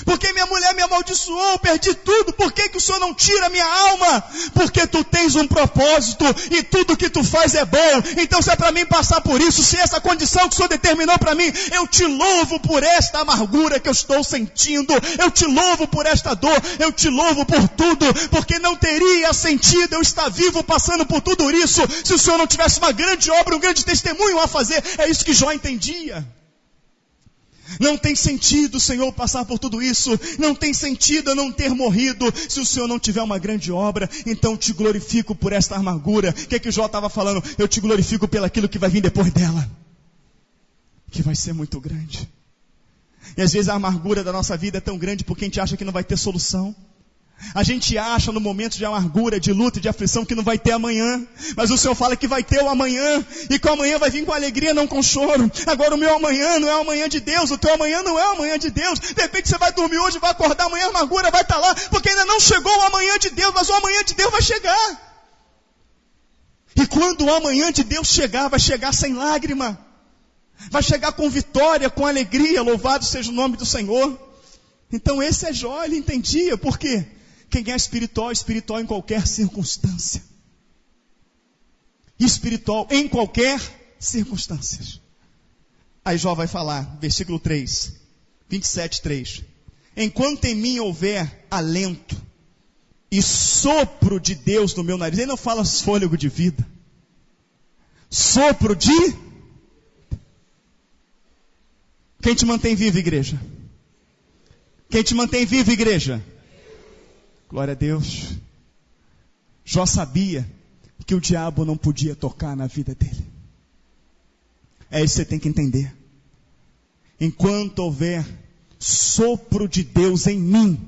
Porque minha mulher me amaldiçoou, perdi tudo. Por que o Senhor não tira a minha alma? Porque tu tens um propósito, e tudo que tu faz é bom. Então se é para mim passar por isso, se essa condição que o Senhor determinou para mim, eu te louvo por esta amargura que eu estou sentindo, eu te louvo por esta dor, eu te louvo por tudo, porque não teria sentido eu estar vivo passando por tudo isso, se o Senhor não tivesse uma grande obra, um grande testemunho a fazer. É isso que Jó entendia. Não tem sentido, Senhor, passar por tudo isso. Não tem sentido eu não ter morrido, se o Senhor não tiver uma grande obra. Então te glorifico por esta amargura. O que Jó estava falando? Eu te glorifico pelo aquilo que vai vir depois dela, que vai ser muito grande. E às vezes a amargura da nossa vida é tão grande porque a gente acha que não vai ter solução. A gente acha no momento de amargura, de luta, de aflição, que não vai ter amanhã. Mas o Senhor fala que vai ter o amanhã. E que o amanhã vai vir com alegria, não com choro. Agora o meu amanhã não é o amanhã de Deus. O teu amanhã não é o amanhã de Deus. De repente você vai dormir hoje, vai acordar amanhã, a amargura vai estar lá. Porque ainda não chegou o amanhã de Deus. Mas o amanhã de Deus vai chegar. E quando o amanhã de Deus chegar, vai chegar sem lágrima. Vai chegar com vitória, com alegria. Louvado seja o nome do Senhor. Então esse é Jó, ele entendia. Por quê? Quem é espiritual, espiritual em qualquer circunstância. Espiritual em qualquer circunstância. Aí Jó vai falar, versículo 3, 27, 3. Enquanto em mim houver alento e sopro de Deus no meu nariz. Ele não fala fôlego de vida. Sopro de... Quem te mantém vivo, igreja? Quem te mantém vivo, igreja? Glória a Deus. Jó sabia que o diabo não podia tocar na vida dele. É isso que você tem que entender. Enquanto houver sopro de Deus em mim,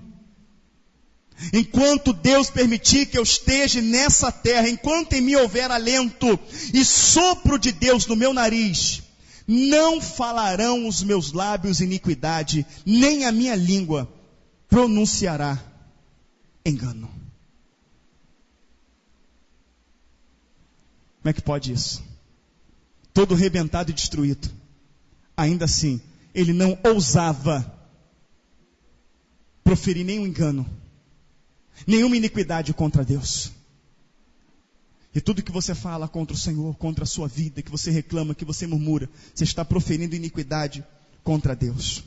enquanto Deus permitir que eu esteja nessa terra, enquanto em mim houver alento e sopro de Deus no meu nariz, não falarão os meus lábios iniquidade, nem a minha língua pronunciará engano. Como é que pode isso? Todo rebentado e destruído, ainda assim, ele não ousava proferir nenhum engano, nenhuma iniquidade contra Deus. E tudo que você fala contra o Senhor, contra a sua vida, que você reclama, que você murmura, você está proferindo iniquidade contra Deus.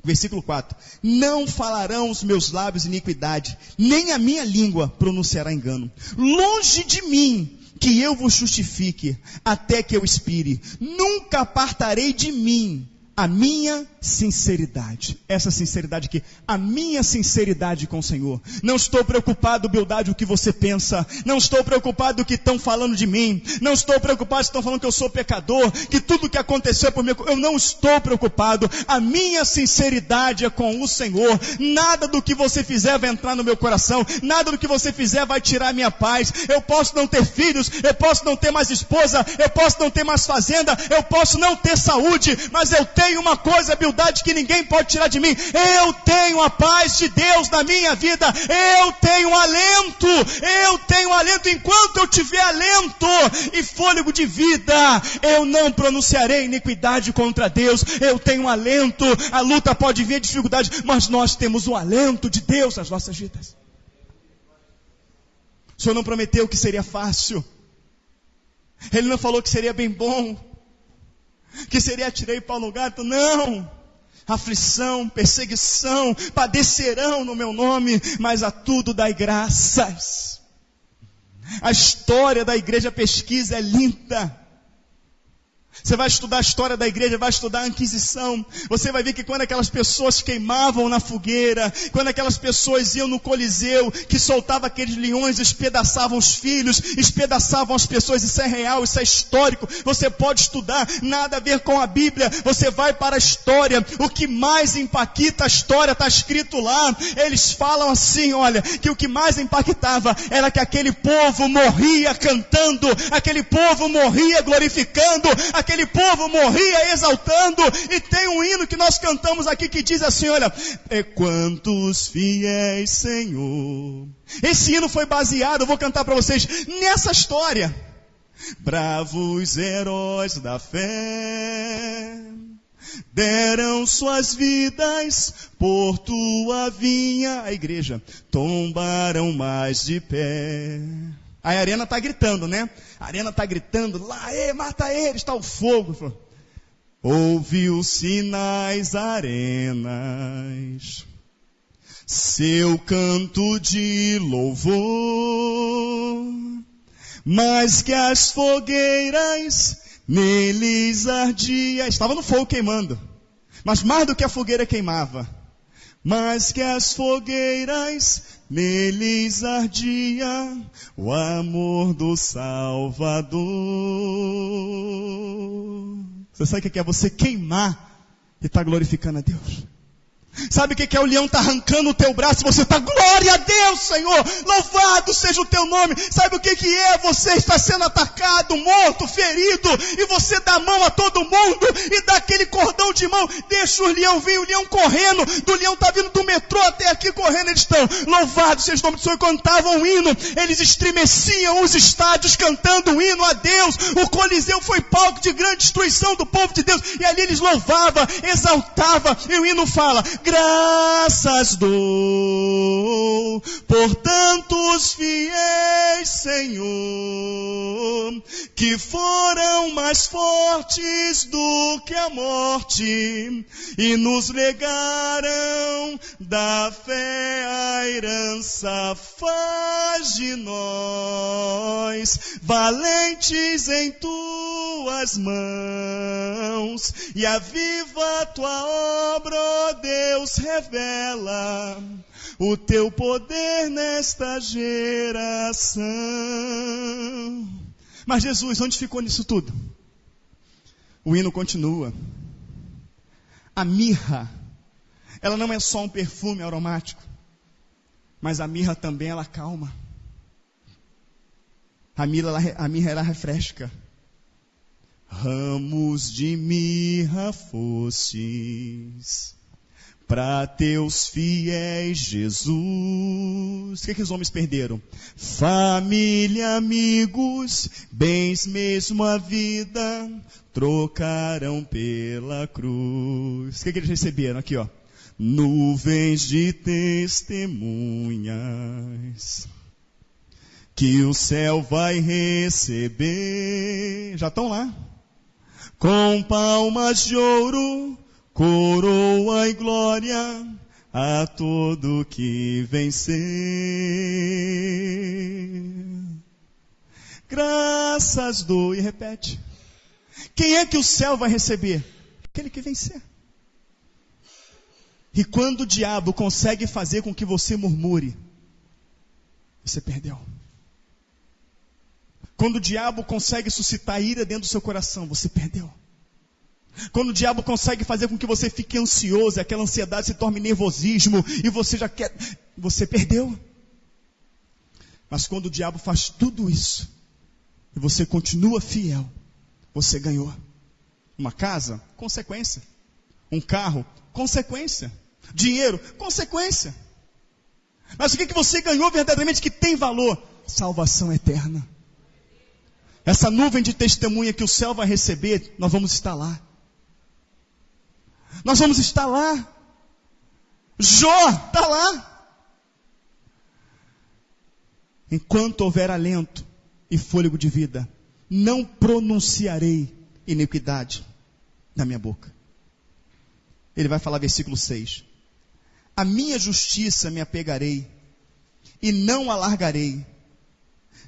Versículo 4. Não falarão os meus lábios iniquidade, nem a minha língua pronunciará engano. Longe de mim que eu vos justifique, até que eu expire. Nunca apartarei de mim a minha sinceridade. Essa sinceridade aqui, a minha sinceridade com o Senhor. Não estou preocupado, humildade, o que você pensa. Não estou preocupado o que estão falando de mim. Não estou preocupado se estão falando que eu sou pecador, que tudo que aconteceu é por mim. Eu não estou preocupado. A minha sinceridade é com o Senhor. Nada do que você fizer vai entrar no meu coração. Nada do que você fizer vai tirar a minha paz. Eu posso não ter filhos, eu posso não ter mais esposa, eu posso não ter mais fazenda, eu posso não ter saúde, mas eu tenho uma coisa, humildade, que ninguém pode tirar de mim. Eu tenho a paz de Deus na minha vida. Eu tenho alento. Eu tenho alento. Enquanto eu tiver alento e fôlego de vida, eu não pronunciarei iniquidade contra Deus. Eu tenho alento. A luta pode vir, a dificuldade, mas nós temos o alento de Deus nas nossas vidas. O Senhor não prometeu que seria fácil. Ele não falou que seria bem bom, que seria atirei para o lugar. Não, aflição, perseguição padecerão no meu nome, mas a tudo dai graças. A história da igreja pesquisa é linda. Você vai estudar a história da igreja, vai estudar a Inquisição. Você vai ver que quando aquelas pessoas queimavam na fogueira, quando aquelas pessoas iam no Coliseu, que soltavam aqueles leões, espedaçavam os filhos, espedaçavam as pessoas. Isso é real, isso é histórico. Você pode estudar, nada a ver com a Bíblia. Você vai para a história. O que mais impacta a história está escrito lá. Eles falam assim, olha, que o que mais impactava era que aquele povo morria cantando, aquele povo morria glorificando, aquele povo morria exaltando. E tem um hino que nós cantamos aqui que diz assim, olha, é quantos fiéis, Senhor. Esse hino foi baseado, eu vou cantar para vocês, nessa história. Bravos heróis da fé deram suas vidas por tua vinha. A igreja tombaram mais de pé. A arena está gritando, né? A arena está gritando, lá, mata ele, está o fogo. Ouviu-se nas arenas seu canto de louvor, mas que as fogueiras neles ardia. Estava no fogo queimando, mas mais do que a fogueira queimava, mas que as fogueiras neles ardia o amor do Salvador. Você sabe o que é você queimar e estar glorificando a Deus? Sabe o que é o leão está arrancando o teu braço e você está, glória a Deus, Senhor, louvado seja o teu nome. Sabe o que é você estar sendo atacado, morto, ferido, e você dá a mão a todo mundo e dá aquele cordão de mão, deixa o leão vir, o leão correndo, do leão está vindo do metrô até aqui correndo. Eles estão, louvado seja o nome do Senhor. Cantavam um hino, eles estremeciam os estádios cantando um hino a Deus. O Coliseu foi palco de grande destruição do povo de Deus, e ali eles louvavam, exaltavam, e o hino fala, graças dou por tantos fiéis, Senhor, que foram mais fortes do que a morte e nos legaram da fé a herança. Faz de nós valentes em tua tuas mãos, e a viva tua obra, ó Deus, revela o teu poder nesta geração. Mas Jesus, onde ficou nisso tudo? O hino continua. A mirra, ela não é só um perfume aromático, mas a mirra também ela acalma. A mirra ela refresca. Ramos de mirra fostes para teus fiéis, Jesus. O que os homens perderam? Família, amigos, bens, mesmo a vida, trocaram pela cruz. O que eles receberam? Aqui, ó. Nuvens de testemunhas que o céu vai receber. Já estão lá. Com palmas de ouro, coroa e glória a todo que vencer. Graças dou. E repete. Quem é que o céu vai receber? Aquele que vencer. E quando o diabo consegue fazer com que você murmure, você perdeu. Quando o diabo consegue suscitar ira dentro do seu coração, você perdeu. Quando o diabo consegue fazer com que você fique ansioso, aquela ansiedade se torne nervosismo, e você já quer, você perdeu. Mas quando o diabo faz tudo isso, e você continua fiel, você ganhou. Uma casa, consequência. Um carro, consequência. Dinheiro, consequência. Mas o que você ganhou verdadeiramente que tem valor? Salvação eterna. Essa nuvem de testemunha que o céu vai receber, nós vamos estar lá. Nós vamos estar lá. Jó está lá. Enquanto houver alento e fôlego de vida, não pronunciarei iniquidade na minha boca. Ele vai falar versículo 6. A minha justiça me apegarei e não alargarei.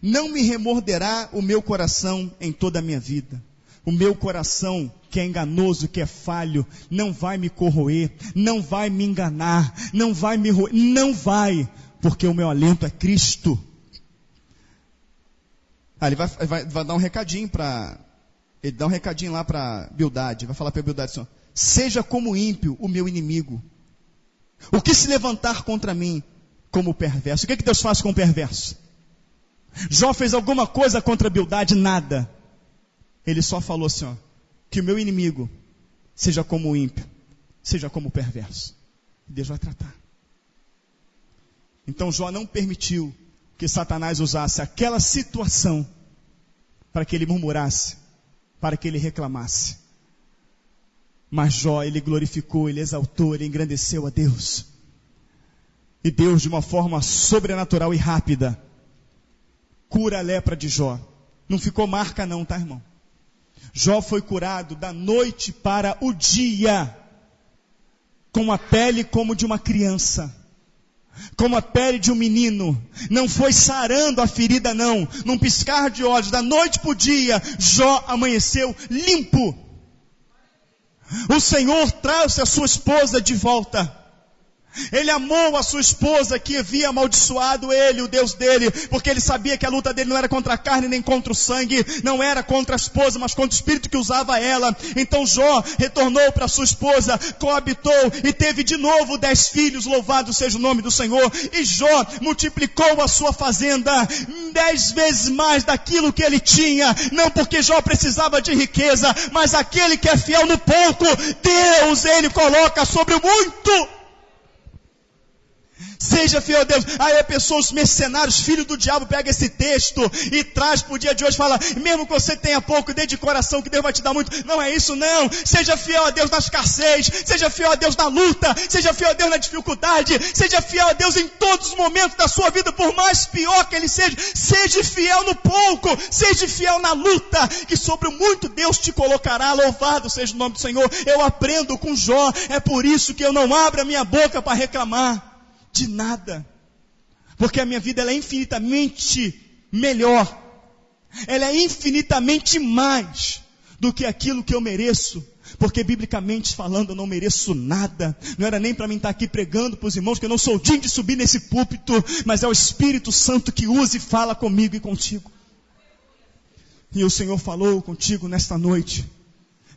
Não me remorderá o meu coração em toda a minha vida. O meu coração, que é enganoso, que é falho, não vai me corroer, não vai me enganar, não vai me roer, não vai, porque o meu alento é Cristo. Ele vai dar um recadinho para... Ele dá um recadinho lá para Bildade, vai falar para Bildade assim, ó, seja como ímpio o meu inimigo, o que se levantar contra mim como perverso. O que Deus faz com o perverso? Jó fez alguma coisa contra Bildade? Nada. Ele só falou assim, ó, que o meu inimigo seja como o ímpio, seja como o perverso. Deus vai tratar. Então Jó não permitiu que Satanás usasse aquela situação para que ele murmurasse, para que ele reclamasse. Mas Jó, ele glorificou, ele exaltou, ele engrandeceu a Deus. E Deus, de uma forma sobrenatural e rápida, cura a lepra de Jó. Não ficou marca não, tá, irmão? Jó foi curado da noite para o dia, com a pele como de uma criança, como a pele de um menino. Não foi sarando a ferida não, num piscar de olhos, da noite para o dia, Jó amanheceu limpo. O Senhor trouxe a sua esposa de volta. Ele amou a sua esposa que havia amaldiçoado ele, o Deus dele, porque ele sabia que a luta dele não era contra a carne nem contra o sangue, não era contra a esposa, mas contra o espírito que usava ela. Então Jó retornou para sua esposa, coabitou e teve de novo 10 filhos, louvado seja o nome do Senhor. E Jó multiplicou a sua fazenda 10 vezes mais daquilo que ele tinha, não porque Jó precisava de riqueza, mas aquele que é fiel no pouco, Deus ele coloca sobre o muito. Seja fiel a Deus. Aí a pessoa, os mercenários, filhos do diabo, pega esse texto e traz para o dia de hoje, fala, mesmo que você tenha pouco, dê de coração que Deus vai te dar muito. Não é isso não. Seja fiel a Deus na escassez, seja fiel a Deus na luta, seja fiel a Deus na dificuldade, seja fiel a Deus em todos os momentos da sua vida, por mais pior que ele seja. Seja fiel no pouco, seja fiel na luta, que sobre o muito Deus te colocará. Louvado seja o nome do Senhor. Eu aprendo com Jó, é por isso que eu não abro a minha boca para reclamar de nada, porque a minha vida ela é infinitamente melhor, ela é infinitamente mais do que aquilo que eu mereço, porque biblicamente falando eu não mereço nada. Não era nem para mim estar aqui pregando para os irmãos, que eu não sou digno de subir nesse púlpito, mas é o Espírito Santo que usa e fala comigo e contigo. E o Senhor falou contigo nesta noite,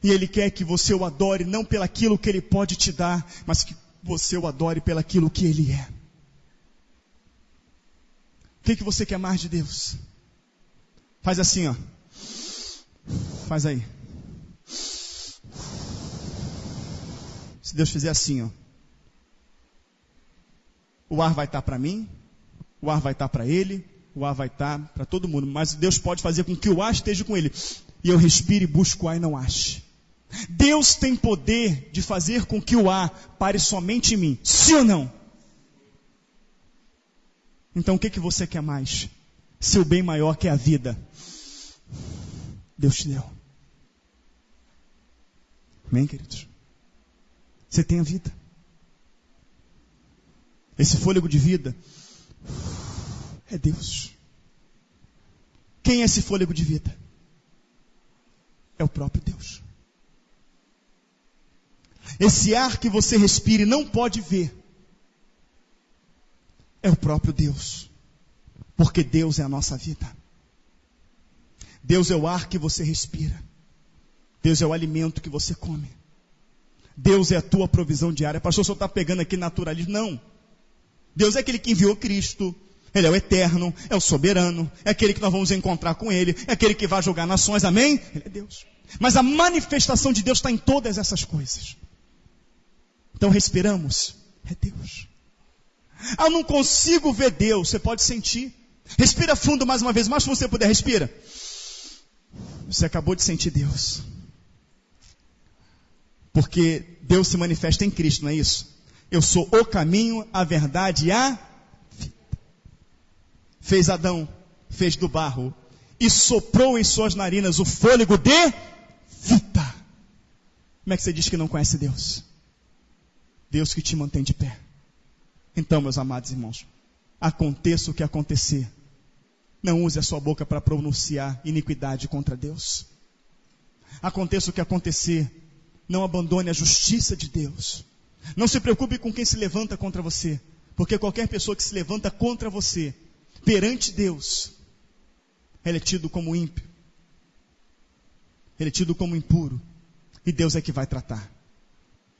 e Ele quer que você o adore não pelaquilo que Ele pode te dar, mas que você o adore pelaquilo que Ele é. O que você quer mais de Deus? Faz assim, ó. Faz aí. Se Deus fizer assim, ó, o ar vai estar para mim, o ar vai estar para Ele, o ar vai estar para todo mundo. Mas Deus pode fazer com que o ar esteja com Ele, e eu respire e busco o ar e não ache. Deus tem poder de fazer com que o ar pare somente em mim, sim ou não? Então o que você quer mais? Seu bem maior que é a vida, Deus te deu. Amém, queridos? Você tem a vida. Esse fôlego de vida é Deus. Quem é esse fôlego de vida? É o próprio Deus. Esse ar que você respira e não pode ver é o próprio Deus. Porque Deus é a nossa vida. Deus é o ar que você respira. Deus é o alimento que você come. Deus é a tua provisão diária. Pastor, o senhor está pegando aqui naturalismo? Não. Deus é aquele que enviou Cristo. Ele é o eterno, é o soberano, é aquele que nós vamos encontrar com Ele, é aquele que vai julgar nações, amém? Ele é Deus. Mas a manifestação de Deus está em todas essas coisas. Então respiramos, é Deus. Eu não consigo ver Deus, você pode sentir. Respira fundo mais uma vez, mais se você puder, respira. Você acabou de sentir Deus. Porque Deus se manifesta em Cristo, não é isso? Eu sou o caminho, a verdade e a vida. Fez Adão, fez do barro, e soprou em suas narinas o fôlego de vida. Como é que você diz que não conhece Deus? Deus que te mantém de pé. Então, meus amados irmãos, aconteça o que acontecer, não use a sua boca para pronunciar iniquidade contra Deus. Aconteça o que acontecer, não abandone a justiça de Deus. Não se preocupe com quem se levanta contra você, porque qualquer pessoa que se levanta contra você, perante Deus, ele é tido como ímpio, ele é tido como impuro, e Deus é que vai tratar.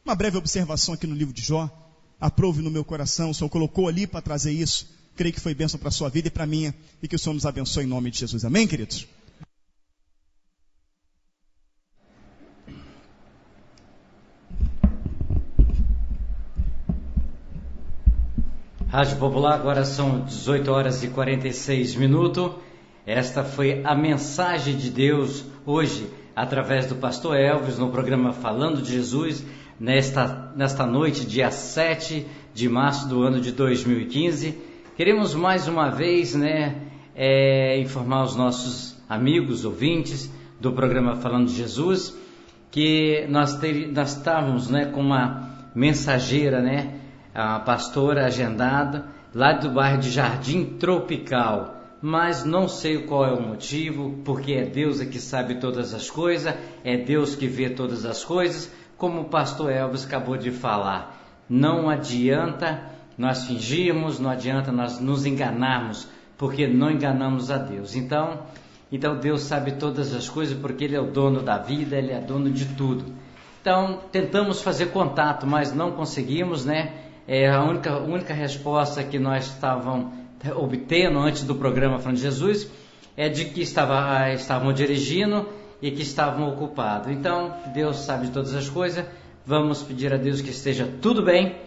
Uma breve observação aqui no livro de Jó, aprove no meu coração, o Senhor colocou ali para trazer isso, creio que foi bênção para a sua vida e para a minha, e que o Senhor nos abençoe em nome de Jesus, amém, queridos? Rádio Popular, agora são 18 horas e 46 minutos. Esta foi a mensagem de Deus hoje, através do pastor Elvis, no programa Falando de Jesus, nesta noite, dia 7 de março do ano de 2015. Queremos mais uma vez, informar os nossos amigos, ouvintes do programa Falando de Jesus, que nós estávamos, com uma mensageira, a pastora agendada, lá do bairro de Jardim Tropical, mas não sei qual é o motivo, porque é Deus que sabe todas as coisas, é Deus que vê todas as coisas, como o pastor Elvis acabou de falar. Não adianta nós fingirmos, não adianta nós nos enganarmos, porque não enganamos a Deus. Então Deus sabe todas as coisas, porque Ele é o dono da vida, Ele é dono de tudo. Então tentamos fazer contato, mas não conseguimos, A única resposta que nós estávamos obtendo antes do programa Falando de Jesus é de que estavam dirigindo e que estavam ocupados. Então, Deus sabe de todas as coisas, vamos pedir a Deus que esteja tudo bem,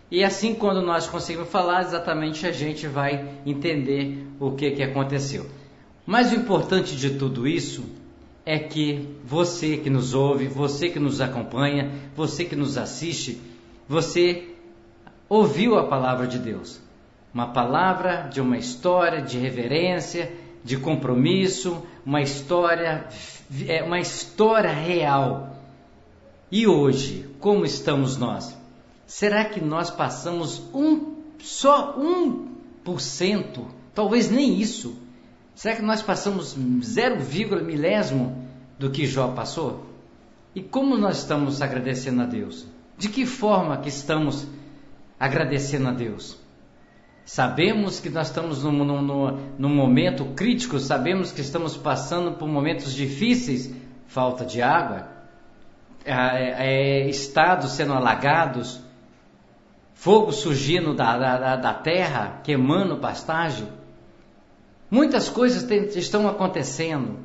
e assim quando nós conseguimos falar, exatamente a gente vai entender o que aconteceu. Mas o importante de tudo isso é que você que nos ouve, você que nos acompanha, você que nos assiste, você ouviu a palavra de Deus, uma palavra de uma história de reverência, de compromisso, uma história real. E hoje, como estamos nós? Será que nós passamos só 1%? Talvez nem isso. Será que nós passamos 0, milésimo do que Jó passou? E como nós estamos agradecendo a Deus? De que forma que estamos agradecendo a Deus? Sabemos que nós estamos num momento crítico, sabemos que estamos passando por momentos difíceis, falta de água, estados sendo alagados, fogo surgindo da terra, queimando pastagem. Muitas coisas estão acontecendo,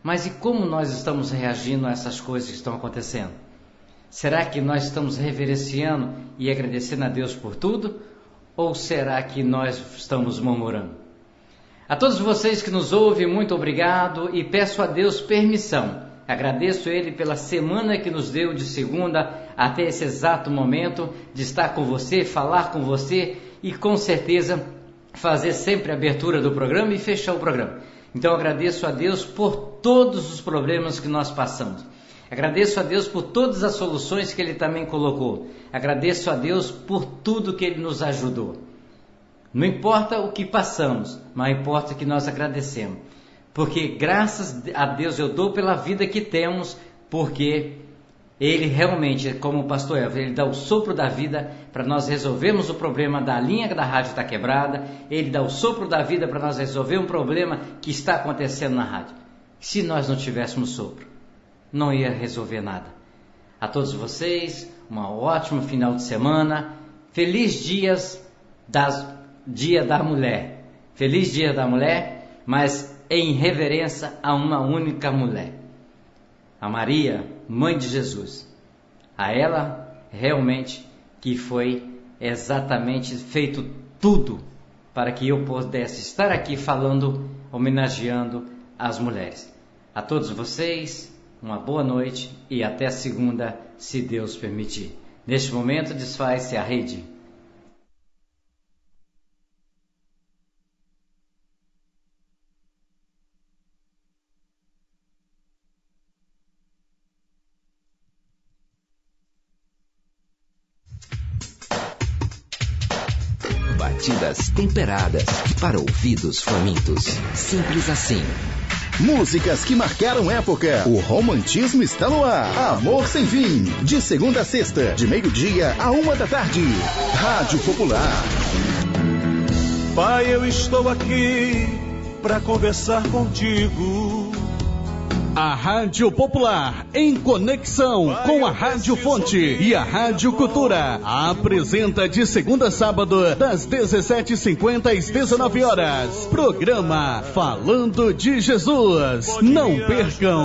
mas e como nós estamos reagindo a essas coisas que estão acontecendo? Será que nós estamos reverenciando e agradecendo a Deus por tudo? Ou será que nós estamos murmurando? A todos vocês que nos ouvem, muito obrigado e peço a Deus permissão. Agradeço Ele pela semana que nos deu de segunda até esse exato momento de estar com você, falar com você e com certeza fazer sempre a abertura do programa e fechar o programa. Então agradeço a Deus por todos os problemas que nós passamos. Agradeço a Deus por todas as soluções que Ele também colocou. Agradeço a Deus por tudo que Ele nos ajudou. Não importa o que passamos, mas importa que nós agradecemos. Porque graças a Deus eu dou pela vida que temos, porque Ele realmente, como o pastor Elvio, Ele dá o sopro da vida para nós resolvermos o problema da linha da rádio está quebrada. Ele dá o sopro da vida para nós resolver um problema que está acontecendo na rádio. Se nós não tivéssemos sopro, não ia resolver nada. A todos vocês, um ótimo final de semana. Feliz Dia da Mulher. Feliz Dia da Mulher, mas em reverência a uma única mulher. A Maria, mãe de Jesus. A ela, realmente, que foi exatamente feito tudo para que eu pudesse estar aqui falando, homenageando as mulheres. A todos vocês, uma boa noite e até segunda, se Deus permitir. Neste momento, desfaz-se a rede. Batidas temperadas para ouvidos famintos. Simples assim. Músicas que marcaram época. O romantismo está no ar. Amor Sem Fim. De segunda a sexta, de 12:00 a 13:00. Rádio Popular. Pai, eu estou aqui para conversar contigo. A Rádio Popular, em conexão com a Rádio Fonte e a Rádio Cultura, apresenta de segunda a sábado, das 17h50 às 19h, programa Falando de Jesus. Não percam!